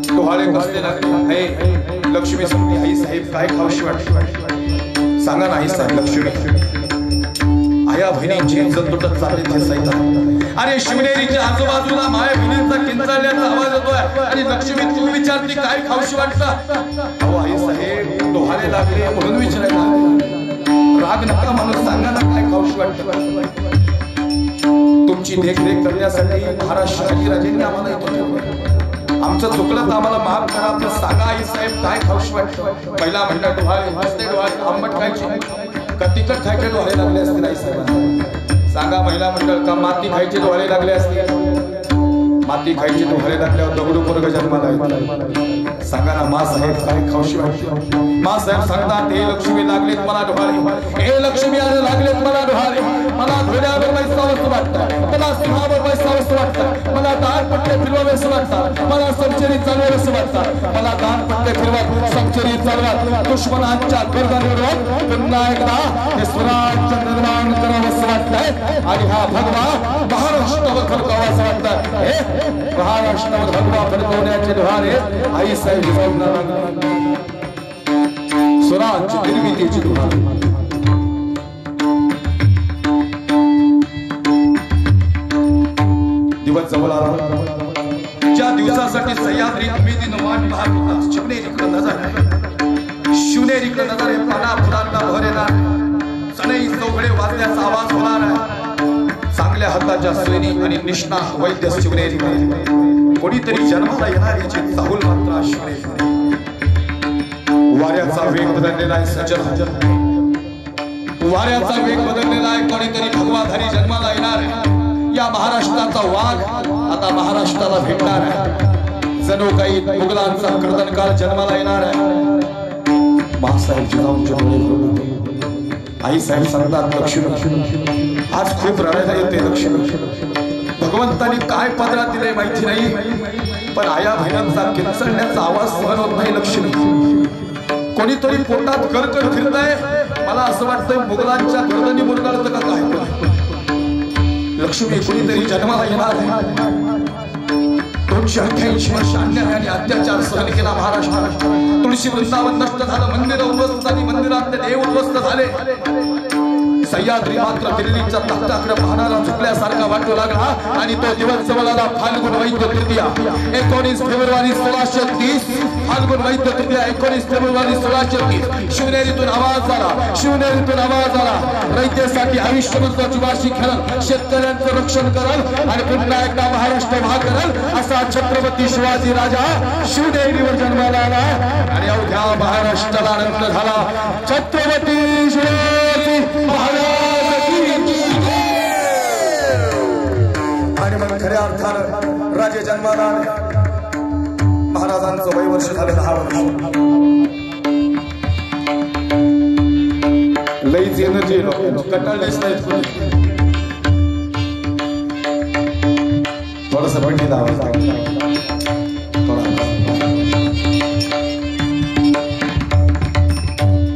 डोहाळे कसले लागले। हे लक्ष्मी समती आई साहेब काय खावशी वाटते सांगा ना आई साहेब। लक्ष्मी आया बहिणींची इज्जत तुटत चालली ते सैता। अरे शिवनेरीच्या आजूबाजूला माया बहिणींचा किंचाळण्याचा आवाज येतोय आणि लक्ष्मी तू विचारती काय खावशी वाटतं? अहो आई साहेब डोहाळे लागले म्हणून विचारायला राग नका म्हणून सांगा ना काय खावशी वाटतं। तुमची देखरेख करण्यासाठी महाराष्ट्राची राजेंनी आम्हाला इथं ठेवलं. आमचं चुकलं तर आम्हाला माफ करा. आपलं सांगा आई साहेब काय खाऊशी वाटतं. पहिला म्हणलं डोहाळे मस्ते डोहाळे आंबट खायचे का तिखट खायचे डोहाळे लागले असतील आई साहेबांना सांगा. महिला मंडळ का माती खायचे डोहाळे लागले असतील. माती खायची डोहाळे लागल्यावर दगडू पोरग जन्माला येतात. सांगा ना मा साहेब काय खाऊशी वाटते. मा साहेब सांगतात हे लक्ष्मी लागलेत मला डोहाळे. हे लक्ष्मी आज लागलेत मला डोहाळे. मला घोड्यावर बैसावंसं वाटतं. मला सिंहावर बैसावंसं वाटतं. मला दानपट्टे फिरवावेसं वाटतात. मला समचरी चालवावेसं वाटतं. मला दानपट्टे फिरवत समचरी चालवत दुश्मनांच्या गर्दनीवर पुन्हा एकदा हे स्वराज्य निर्माण करावंसं वाटतंय. आणि हा भगवा महाराष्ट्रावर फडकावासा वाटतं. हे महाराष्ट्रावर भगवा फडकवण्याचे डोहाळे आई साहेब स्वराज्य निर्मितीची डोहाळे. दिवस जवळ आला ज्या दिवसासाठी सह्याद्री हमीदीनं वाट पाहत होता. शिवनेरीकडे नजर आहे. शिवनेरीकडे नजर आहे. पाना फुलांना भर येणार. सनई चौघडे वाजल्याचा आवाज होणार आहे. चांगल्या हाताच्या सैनिक आणि निष्णात वैद्य शिवनेरी कोणीतरी जन्माला येणार याची चाहूल मात्र शिवनेरी. वाऱ्याचा वेग बदललेला आहे. सज्जन वाऱ्याचा वेग बदललेला आहे. कोणीतरी भगवाधारी जन्माला येणार आहे. या महाराष्ट्राचा वाघ आता महाराष्ट्राला भेटणार आहे. जणू काही मुघलांचा कर्दनकाळ जन्माला येणार आहे. बाळासाहेब जिजाऊंचे आई साहेब सांगतात लक्ष्मी आज खूप रडायला येते. लक्ष्मी भगवंतानी काय पदरात दिले माहिती नाही पण आया बहिणांचा किंचण्याचा आवाज सहन होत नाही. लक्ष्मी कोणीतरी पोटात करकर फिरताय. मला असं वाटतंय मुघलांच्या गर्दनी मुरगाळत का काय. लक्ष्मी कोणीतरी जन्माला येणार आहे. 288 वर्ष अन्याय आणि अत्याचार सहन केला महाराष्ट्रात. तुळशी वृंदावन नष्ट झालं. मंदिर उद्ध्वस्त झाली. मंदिरातले देव उद्ध्वस्त झाले. सह्याद्री मात्र दिल्लीच्या तख्ताकडे पाहणारा झुकल्यासारखा वाटू लागला. आणि तो दिवस जवळ आला. फाल्गुन वैद्य तृतीया 19 फेब्रुवारी 1630. फाल्गुन वैद्य तृतीया 19 फेब्रुवारी 1630. शिवनेरीतून आवाज आला. शिवनेरीतून आवाज आला. रयतेसाठी आयुष्यभर जीवाशी खेळल. शेतकऱ्यांचं रक्षण करल आणि पुन्हा एकदा महाराष्ट्र भाग करल असा छत्रपती शिवाजी राजा शिवनेरीवर जन्माला आला. आणि अवघ्या महाराष्ट्राला आनंद झाला. छत्रपती शिवाजी महाराज आणि मग खऱ्या अर्थानं राजे जन्माला आले. महाराजांचं वय वर्ष झाले 10 वर्ष. लईच एनर्जी कटाळलेच नाही. थोडस पंडित आवाज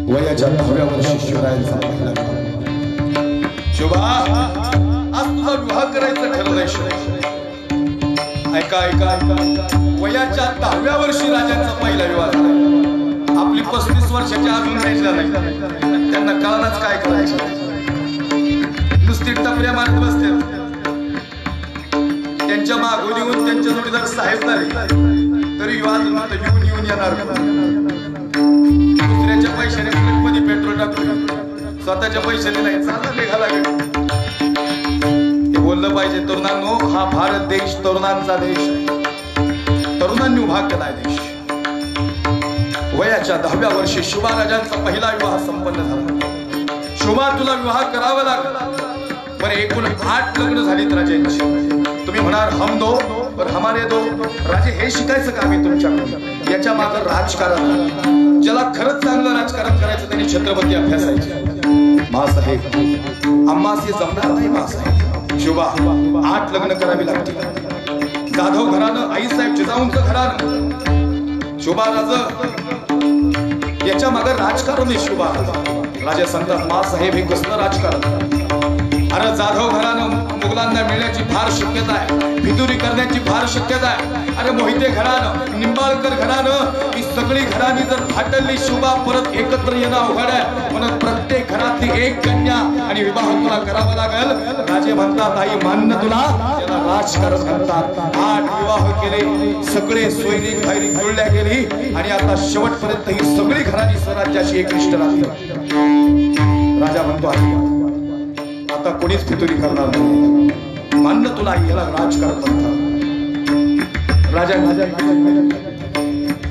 वयाच्या 10व्या वर्षी शिवरायांचा पहिला शोभा आज तुझा विवाह करायचं ठरलंय. ऐका ऐका वयाच्या 10व्या वर्षी राजांचा पहिला विवाह झाला. आपली 35 वर्षाची अजून नाही झाली. त्यांना कळणाच काय करायचं. नुसती टपऱ्या मारत बसते. त्यांच्या मागून येऊन त्यांच्या जोडीदार साहेब झाले तरी विवाह येऊन येऊन येणार. दुसऱ्याच्या पैशाने मध्ये पेट्रोल टाकून स्वतःच्या पैशाने नाही चालत निघाला. हे बोललं पाहिजे. तरुणांनो हा भारत देश तरुणांचा देश. तरुणांनी उभा केलाय देश. वयाच्या 10व्या वर्षी शिवराजांचा पहिला विवाह संपन्न झाला. शोभा तुला विवाह करावा लागला. पण एकूण 8 लग्न झालीत राजांची. तुम्ही म्हणाल हम दो पर हमारे दो. राजे हे शिकायचं का आम्ही तुमच्याकडून. याच्या मागे राजकारण. ज्याला खरंच चांगलं राजकारण करायचं त्यांनी छत्रपती अभ्यासायचे. मासाहेब आम्हास जमणार नाही. मासाहेब शोभा 8 लग्न करावी लागतील. जाधव घरानं आईसाहेब जिजाऊंचं घरानं शोभा राज याच्या मागे राजकारण आहे. शोभा राजा सांगतात मासाहेब हे कसलं राजकारण. अरे जाधव घरानं मुघलांना मिळण्याची फार शक्यता आहे. भिदुरी करण्याची फार शक्यता आहे. अरे मोहिते घरानं निंबाळकर घरानं ही सगळी घराणी जर फाटली शोभा परत एकत्र येणं अवघड आहे. म्हणून प्रत्येक घरातली एक कन्या आणि विवाह तुला करावा लागेल. राजे म्हणतात आई मान्य तुला. त्याला राजकारण म्हणतात. 8 विवाह केले. सगळे सोयरी खायरी जुळल्या गेली आणि आता शेवटपर्यंत ही सगळी घराणी स्वराज्याशी एकनिष्ठ राहतील. राजा म्हणतो आता कोणीच फितुरी करणार नाही. मान्य तुला याला राजकारण म्हणतात. राजा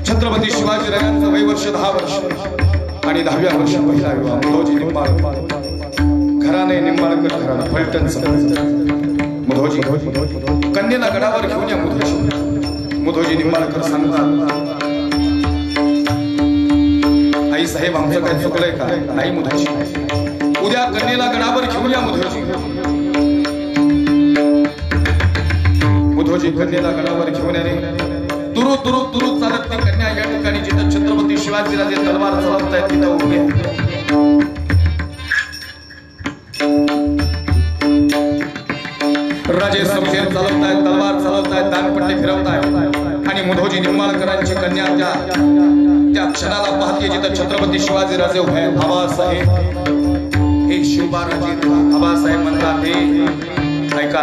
छत्रपती शिवाजी राजांचं वय वर्ष 10 वर्ष आणि 10व्या वर्षी पहिला विवाह. मुधोजी निंबाळकर घराणे निंबाळकर घराणं फलटणचं. मुधोजी कन्येला गडावर घेऊन या. मुधोजी निंबाळकर सांगतात, आई साहेब आमचं काय चुकलंय का? नाही मुधोजी, उद्या कन्येला गडावर घेऊन या. मुधोजी कन्येला गडावर घेऊन आले. तुरु तुरु तुरु चालत ती कन्या या ठिकाणी जिथं छत्रपती शिवाजीराजे तलवार चालवतायत तिथं उभी आहे. राजे समशेर चालवतायत, तलवार चालवतायत, दानपट्टे फिरवतायत आणि मुधोजी निंबाळकरांची कन्या त्या क्षणाला पाहते जिथं छत्रपती शिवाजीराजे उभे आहेत. आबासाहेब हे शिवबाराजे. आबासाहेब म्हणतात हे ऐका,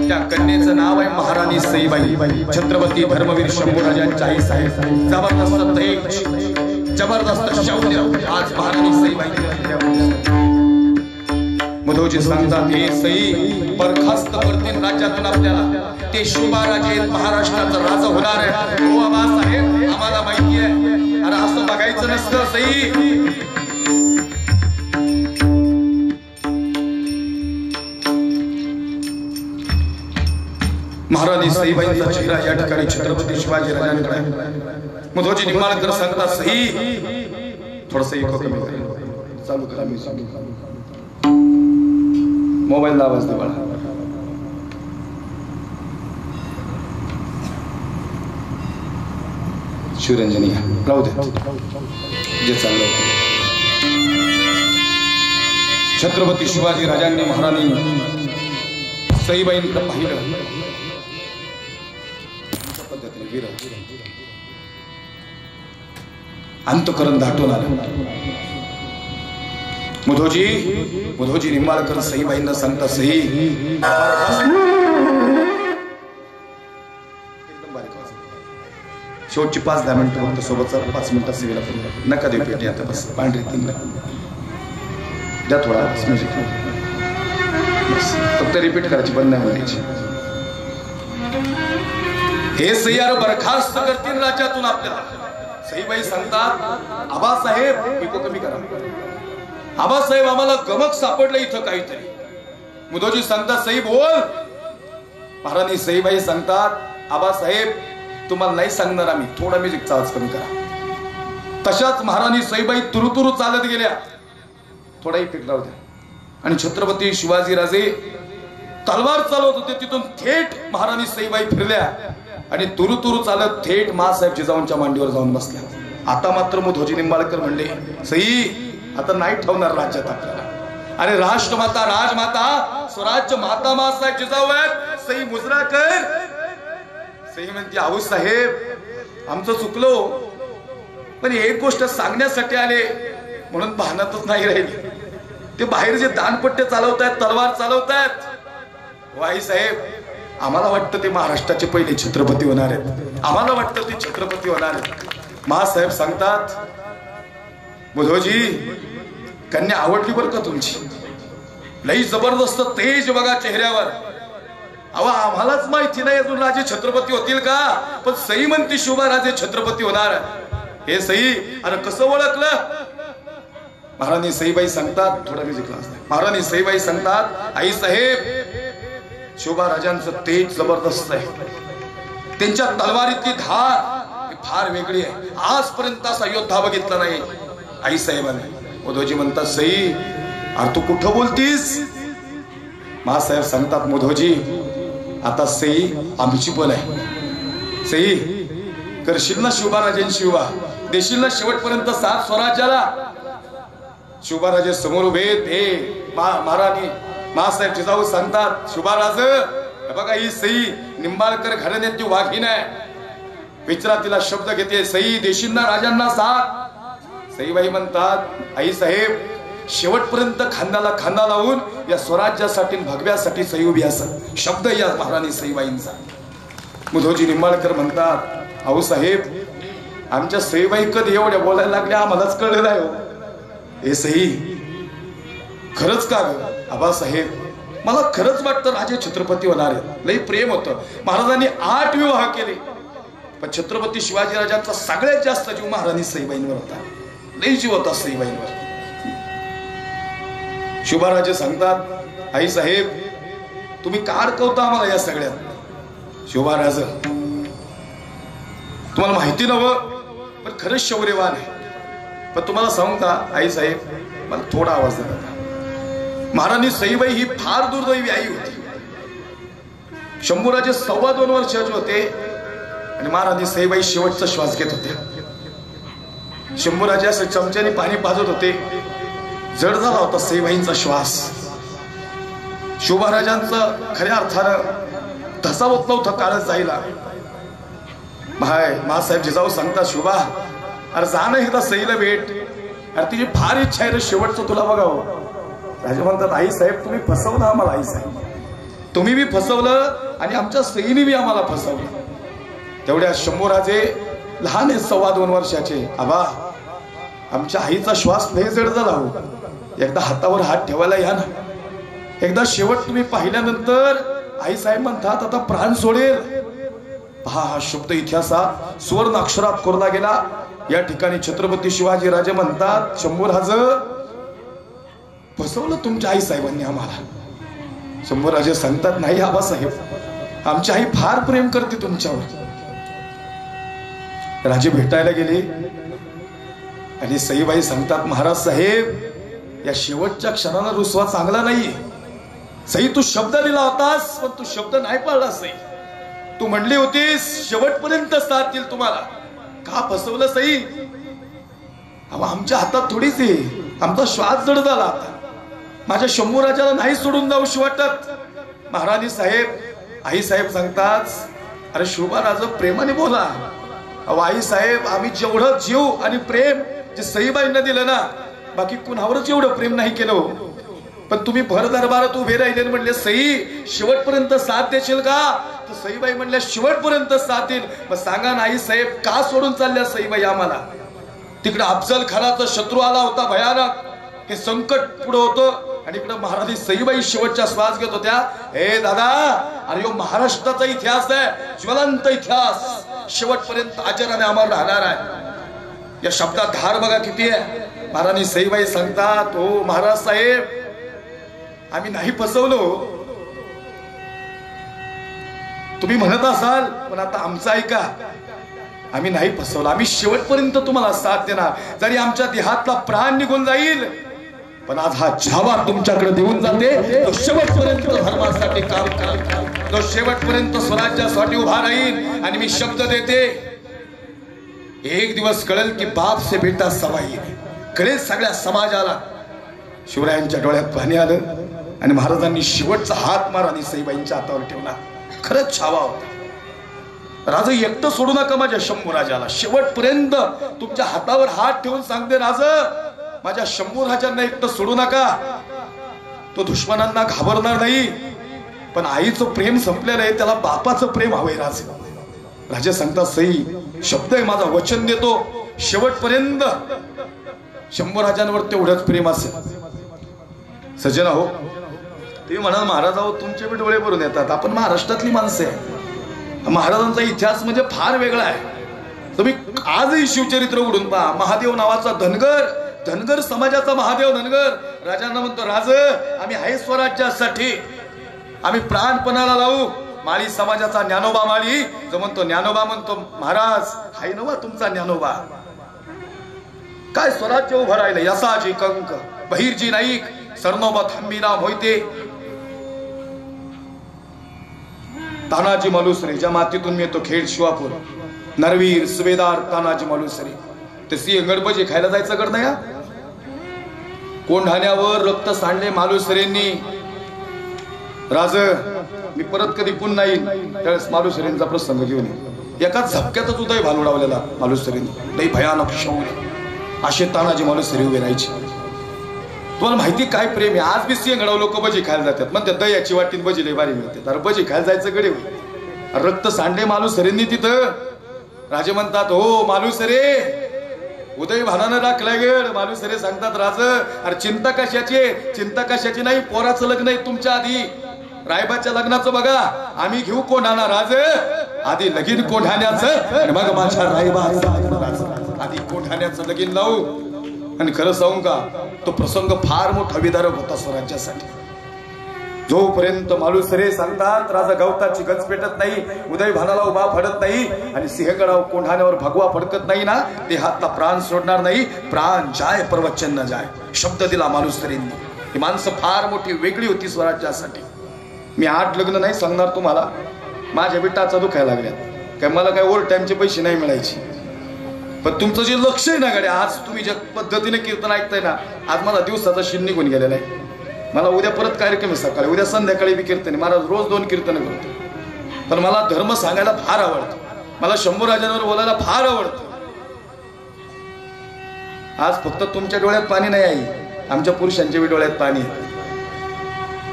त्या कन्येचं नाव आहे महाराणी सईबाई. छत्रपती धर्मवीर शंभूराजांच्या आई साहेब. जबरदस्त तेज, जबरदस्त शौर्य आज महाराणी सईबाई. मुधोजी सांगतात हे सई बरखास्त करतील राज्यातून आपल्याला. ते शिवबाराजे महाराष्ट्राचा राजा होणार आहे. हो आबासाहेब आम्हाला माहिती आहे. अरे असं बघायचं नसतं सई. महाराणी सईबाईंचा चेहरा या ठिकाणी छत्रपती शिवाजी राजांकडे. मुधोजी निंबाळकर सांगतात सई थोडस इको कमी करा, चालू करा. मी मोबाईलला आवाज दे बाळा. शिवरंजनी राहू दे जे चाललं. छत्रपती शिवाजी राजांनी महाराणी सईबाईंकडे पाहिलं. अंतकरण दाटून आलं. मुधोजी निंबाळकर सईबाईंना सांगता सई एकदम बारीक आवाज. शेवटची 5-10 मिनिटं फक्त सोबत 5 मिनिटात सेवेला नका देऊ पेटी. आता बस पांढरी 3 द्या थोडा म्युझिक. फक्त रिपीट करायची, बंद नाही म्हणायची. हे सैयार बरखास्त करतील राज्यातून आपल्याला. सईबाई सांगतात आबासाहेब इको कमी करा. आबासाहेब आम्हाला गमक सापडलं इथं काहीतरी. मुधोजी सांगतात सई बोल. महाराणी सईबाई सांगतात आबासाहेब तुम्हाला नाही सांगणार आम्ही, थोडा म्युझिकचा आवाज कमी करा. तशाच महाराणी सईबाई तुरुतुरु चालत गेल्या. थोडा इफेक्ट राहू द्या. आणि छत्रपती शिवाजीराजे तलवार चालवत होते. तिथून थेट महाराणी सईबाई फिरल्या आणि तुरुतुरु चालत थेट मासाहेब जिजाऊंच्या मांडीवर जाऊन बसल्या. आता मात्र मुधोजी निंबाळकर म्हणले सई आता नाही ठेवणार राज्यात आपल्याला. आणि राष्ट्रमाता राजमाता स्वराज्य माता मासाहेब जिजाऊ आहेत. सई मुजरा कर. सई म्हणते आऊसाहेब आमचं चुकलो, पण एक गोष्ट सांगण्यासाठी आले म्हणून भानातच नाही राहिले. ते बाहेर जे दानपट्टे चालवतायत, तलवार चालवतायत, वाई साहेब आम्हाला वाटतं ते महाराष्ट्राचे पहिले छत्रपती होणार आहेत. आम्हाला वाटतं ते छत्रपती होणार आहेत. महासाहेब सांगतात मुधोजी कन्या आवडली बरं का तुमची. लई जबरदस्त तेज बघा चेहऱ्यावर. अहो आम्हालाच माहिती नाही अजून राजे छत्रपती होतील का, पण सई म्हणती शोभा राजे छत्रपती होणार. हे सई अरे कसं ओळखलं. महाराणी सईबाई सांगतात थोडा म्युझिक वाजतंय. महाराणी सईबाई सांगतात आई साहेब शोभा राजांचं तेज जबरदस्त आहे. त्यांच्या तलवारीतली धार फार वेगळी आहे. आजपर्यंत असा योद्धा बघितला नाही आई साहेबांनी. मुधोजी म्हणतात सई अरे तू कुठं बोलतीस. महासाहेब सांगतात मुधोजी आता सई आमची पण आहे. सई करशील ना शिवबाराजांशी विवाह, देशील ना शेवटपर्यंत साथ स्वराज्याला. शिवबाराजे समोर उभे. हे महाराणी महासाहेब जिजाऊ सांगतात शिवबाराज बघा ही सई निंबाळकर घराण्याची वाघीण आहे. विचारा तिला शब्द घेते सई देशील ना राजांना साथ. सईबाई म्हणतात आई साहेब शेवटपर्यंत खांद्याला खांदा लावून या स्वराज्यासाठी भगव्यासाठी सई उभी असत. शब्द या महाराणी सईबाईंचा. मुधोजी निंबाळकर म्हणतात आऊ साहेब आमच्या सईबाई कधी एवढ्या बोलायला लागल्या आम्हालाच कळलं नाही. हे सई खरंच का ग. आबासाहेब मला खरंच वाटतं राजे छत्रपती होणार आहे. लई प्रेम होतं. महाराजांनी 8 विवाह केले, पण छत्रपती शिवाजीराजांचा सगळ्यात जास्त जीव महाराणी सईबाईंवर होता. लई जीव होता सईबाईंवर. शुभाराजे सांगतात, आई साहेब तुम्ही का अडकवता आम्हाला या सगळ्यात. शुभाराज तुम्हाला माहिती नव्हतं, पण खरंच शौर्यवान आहे. पण तुम्हाला सांगू का आई साहेब, मला थोडा आवाज द्या. महाराणी सईबाई ही फार दुर्दैवी आई होती. शंभूराजे 2.25 वर्षाचे होते आणि महाराणी सईबाई शेवटचा श्वास घेत होत्या. शंभूराजे असं चमच्याने पाणी पाजत होते. जड झाला होता सईबाईंचा श्वास. शोभाराजांचं खऱ्या अर्थानं धसा होत नव्हतं काळच जायला. मासाहेब जिजाऊ सांगतात, शोभा अरे जा ना एकदा सईला भेट. अरे तिची फार इच्छा आहे रे शेवटचं तुला बघावं. राजा म्हणतात, आई साहेब तुम्ही फसवलं आम्हाला. आई साहेब तुम्ही बी फसवलं आणि आमच्या सईने बी आम्हाला फसवलं. तेवढ्या शंभूराजे लहान आहेत 2.25 वर्षाचे. आबा आमच्या आईचा श्वास लय जड झाला हो. एकदा हातावर हात ठेवायला या ना. एकदा शेवट तुम्ही पाहिल्यानंतर आई साहेब म्हणतात आता प्राण सोडेल. पहा हा शब्द इतिहासात सुवर्ण अक्षरात कोरला गेला. या ठिकाणी छत्रपती शिवाजी राजे म्हणतात, शंभूराज फसवलं तुमच्या आई साहेबांनी आम्हाला. शंभूराजे सांगतात, नाही आबासाहेब आमची आई फार प्रेम करते तुमच्यावर. राजे भेटायला गेले आणि सईबाई सांगतात, महाराज साहेब या शेवटच्या क्षणाला रुसवा चांगला नाहीये. सई तू शब्द दिला होतास, पण तू शब्द नाही पाळला. सई तू म्हणली होतीस शेवटपर्यंत साथ देईल तुम्हाला. का फसवलं सई? आमच्या हातात थोडीच आहे. आमचा श्वास जड झाला आता. माझ्या शंभूराजाला नाही सोडून जाऊशी वाटत. महाराणी साहेब आई साहेब सांगतात, अरे शोभाराज प्रेमाने बोला. आई साहेब आम्ही जेवढं जीव आणि प्रेम जे सईबाईंना दिलं ना, बाकी कुणावरच एवढं प्रेम नाही केलं. पण तुम्ही भर दरबारात उभे राहिले म्हणले सई शेवटपर्यंत साथ देशील का? तर सईबाई म्हणल्या शेवटपर्यंत साथ देईल. मग सांगा ना आई साहेब का सोडून चालल्या सईबाई आम्हाला? तिकडे अफजल खानाचा शत्रू आला होता भयानक. हे संकट पुढे होतं आणि इकडे महाराणी सईबाई शेवटचा श्वास घेत होत्या. हे दादा अरे यो महाराष्ट्राचा इतिहास आहे, ज्वलंत इतिहास. शेवटपर्यंत आचरणाने आम्हाला राहणार आहे. या शब्दात धार बघा किती आहे. महाराणी सईबाई सांगतात, हो महाराज साहेब आम्ही नाही फसवलो. तुम्ही म्हणत असाल, पण आता आमचं ऐका. आम्ही नाही फसवलं. आम्ही शेवटपर्यंत तुम्हाला साथ देणार. जरी आमच्या देहातला प्राण निघून जाईल, पण आज हा छावा तुमच्याकडे देऊन जाते. तो शेवटपर्यंत धर्मासाठी काम करेल. तो शेवटपर्यंत स्वराज्यासाठी उभा राहील. आणि मी शब्द देते, एक दिवस कळेल की बाप से बेटा सवाई. कळेल सगळ्या समाजाला. शिवरायांच्या डोळ्यात पाणी आलं आणि महाराजांनी शेवटचा हात महाराणी सईबाईंच्या हातावर ठेवला. खरंच छावा होता. राजा एकटं सोडू नका माझ्या शंभूराजाला. शेवटपर्यंत तुमच्या हातावर हात ठेवून सांगते, राजा माझ्या शंभूराजांना एकटं सोडू नका. तो दुश्मनांना घाबरणार नाही, पण आईचं प्रेम संपलेलं आहे, त्याला बापाचं प्रेम हवंय. राजा सांगतात, सई शब्द आहे माझा, वचन देतो शेवटपर्यंत शंभूराजांवर तेवढंच प्रेम असेल. सज्जन हो, तुम्ही म्हणाल महाराज हो तुमचे बी डोळे भरून येतात. आपण महाराष्ट्रातली माणसं आहे. महाराजांचा इतिहास म्हणजे फार वेगळा आहे. तुम्ही आजही शिवचरित्र उघडून पहा. महादेव नावाचा धनगर समाजाचा महादेव धनगर राजांना म्हणतो, राज आम्ही आहे स्वराज्यासाठी, आम्ही प्राणपणाला लावू. माळी समाजाचा ज्ञानोबा माळी जो म्हणतो, ज्ञानोबा म्हणतो महाराज हाय नवा तुमचा ज्ञानोबा. काय स्वराज्य उभं राहिलं. यसाजी कंक बहिरजी नाईक सरनोबा थांबीराम होईते, तानाजी मालुसरे ज्या मातीतून मिळतो खेड शिवापूर, नरवीर सुभेदार तानाजी मालुसरे. ते सिंहगड भजी खायला जायचं करता या कोंढाण्यावर रक्त सांडले मालुसरेंनी. राज मी परत कधी पुन्हा येईन त्यावेळेस मालुसरेंचा प्रसंग घेऊन एकाच झपक्यातच उदय भाल उडावलेला मालुसरेंनी. लई भयानक शौर्य. असे तानाजी मालुसरे उभे राहायचे. तुम्हाला माहिती काय प्रेम आहे. आज बी सिंहगडावर लोक भजी खायला जातात. म्हणते दह्याची वाटीत भजी लई भारी मिळते. तर भजी खायला जायचं गडे रक्त सांडले मालुसरेंनी तिथं. राजे म्हणतात, हो मालुसरे उदय भानानं राखलाय गेड मालुसरे सांगतात राज अरे चिंता कशाची नाही पोराचं लग्न आहे तुमच्या आधी रायबाच्या लग्नाचं बघा आम्ही घेऊ कोणाला राज आधी लगीन कोढाण्याचं आणि मग माझ्या रायबाचं आधी कोढाण्याचं लगीन लावू आणि खरं सांगू का तो प्रसंग फार मोठा विदारक होता स्वराज्यासाठी जोपर्यंत मालुसरे सांगतात राजा गवताची गज पेटत नाही उदय भानाला उभा फडत नाही आणि सिंहगडावर कोंढाण्यावर भगवा फडकत नाही ना ते हातला प्राण सोडणार नाही प्राण जाय प्रवचन न जाय शब्द दिला मालुसरेंनी ही माणसं फार मोठी वेगळी होती स्वराज्यासाठी मी 8 लग्न नाही सांगणार तुम्हाला माझ्या बिटाचा दुखायला लागल्यात काय मला काय ओव्हर टाइमचे पैसे नाही मिळायचे पण तुमचं जे लक्ष आहे ना गाडी आज तुम्ही ज्या पद्धतीने कीर्तन ऐकताय ना आज मला दिवसाचा शिन निघून गेलेला आहे मला उद्या परत कार्यक्रम आहे सकाळी उद्या संध्याकाळी बी कीर्तन महाराज रोज 2 कीर्तन करतो पण मला धर्म सांगायला फार आवडतं मला शंभूराजांवर बोलायला फार आवडतं आज फक्त तुमच्या डोळ्यात पाणी नाही आहे आमच्या पुरुषांच्या बी डोळ्यात पाणी आहे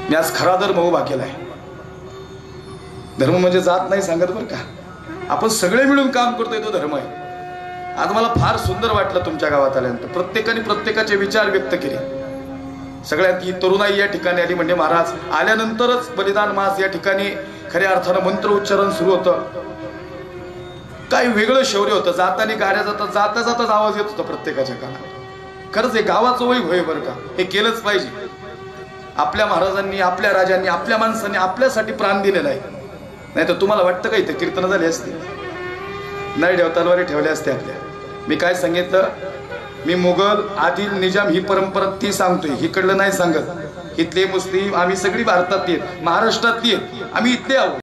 मी आज खरा धर्म उभा केलाय धर्म म्हणजे जात नाही सांगत बरं का आपण सगळे मिळून काम करतोय तो धर्म आहे आज मला फार सुंदर वाटलं तुमच्या गावात आल्यानंतर प्रत्येकाने प्रत्येकाचे विचार व्यक्त केले सगळ्यात ही तरुणाई या ठिकाणी आली म्हणजे महाराज आल्यानंतरच बलिदान मास या ठिकाणी खऱ्या अर्थानं मंत्र उच्चारण सुरू होतं काही वेगळं शौर्य होतं जाताना गाड्या जाता जाताच आवाज येत होता प्रत्येकाच्या कानात खरंच हे गावाचं वैभव आहे बरं का हे केलंच पाहिजे आपल्या महाराजांनी आपल्या राजांनी आपल्या माणसांनी आपल्यासाठी प्राण दिलेला आहे नाही तर तुम्हाला वाटतं का इथे कीर्तन झाले असते नाही तलवारी ठेवले असते आपल्या मी काय सांगितलं मी मुघल आदिल निजाम ही परंपरा ती सांगतोय इकडलं नाही सांगत इथले मुस्लिम आम्ही सगळी भारतातली आहेत महाराष्ट्रातली आहेत आम्ही इथले आहोत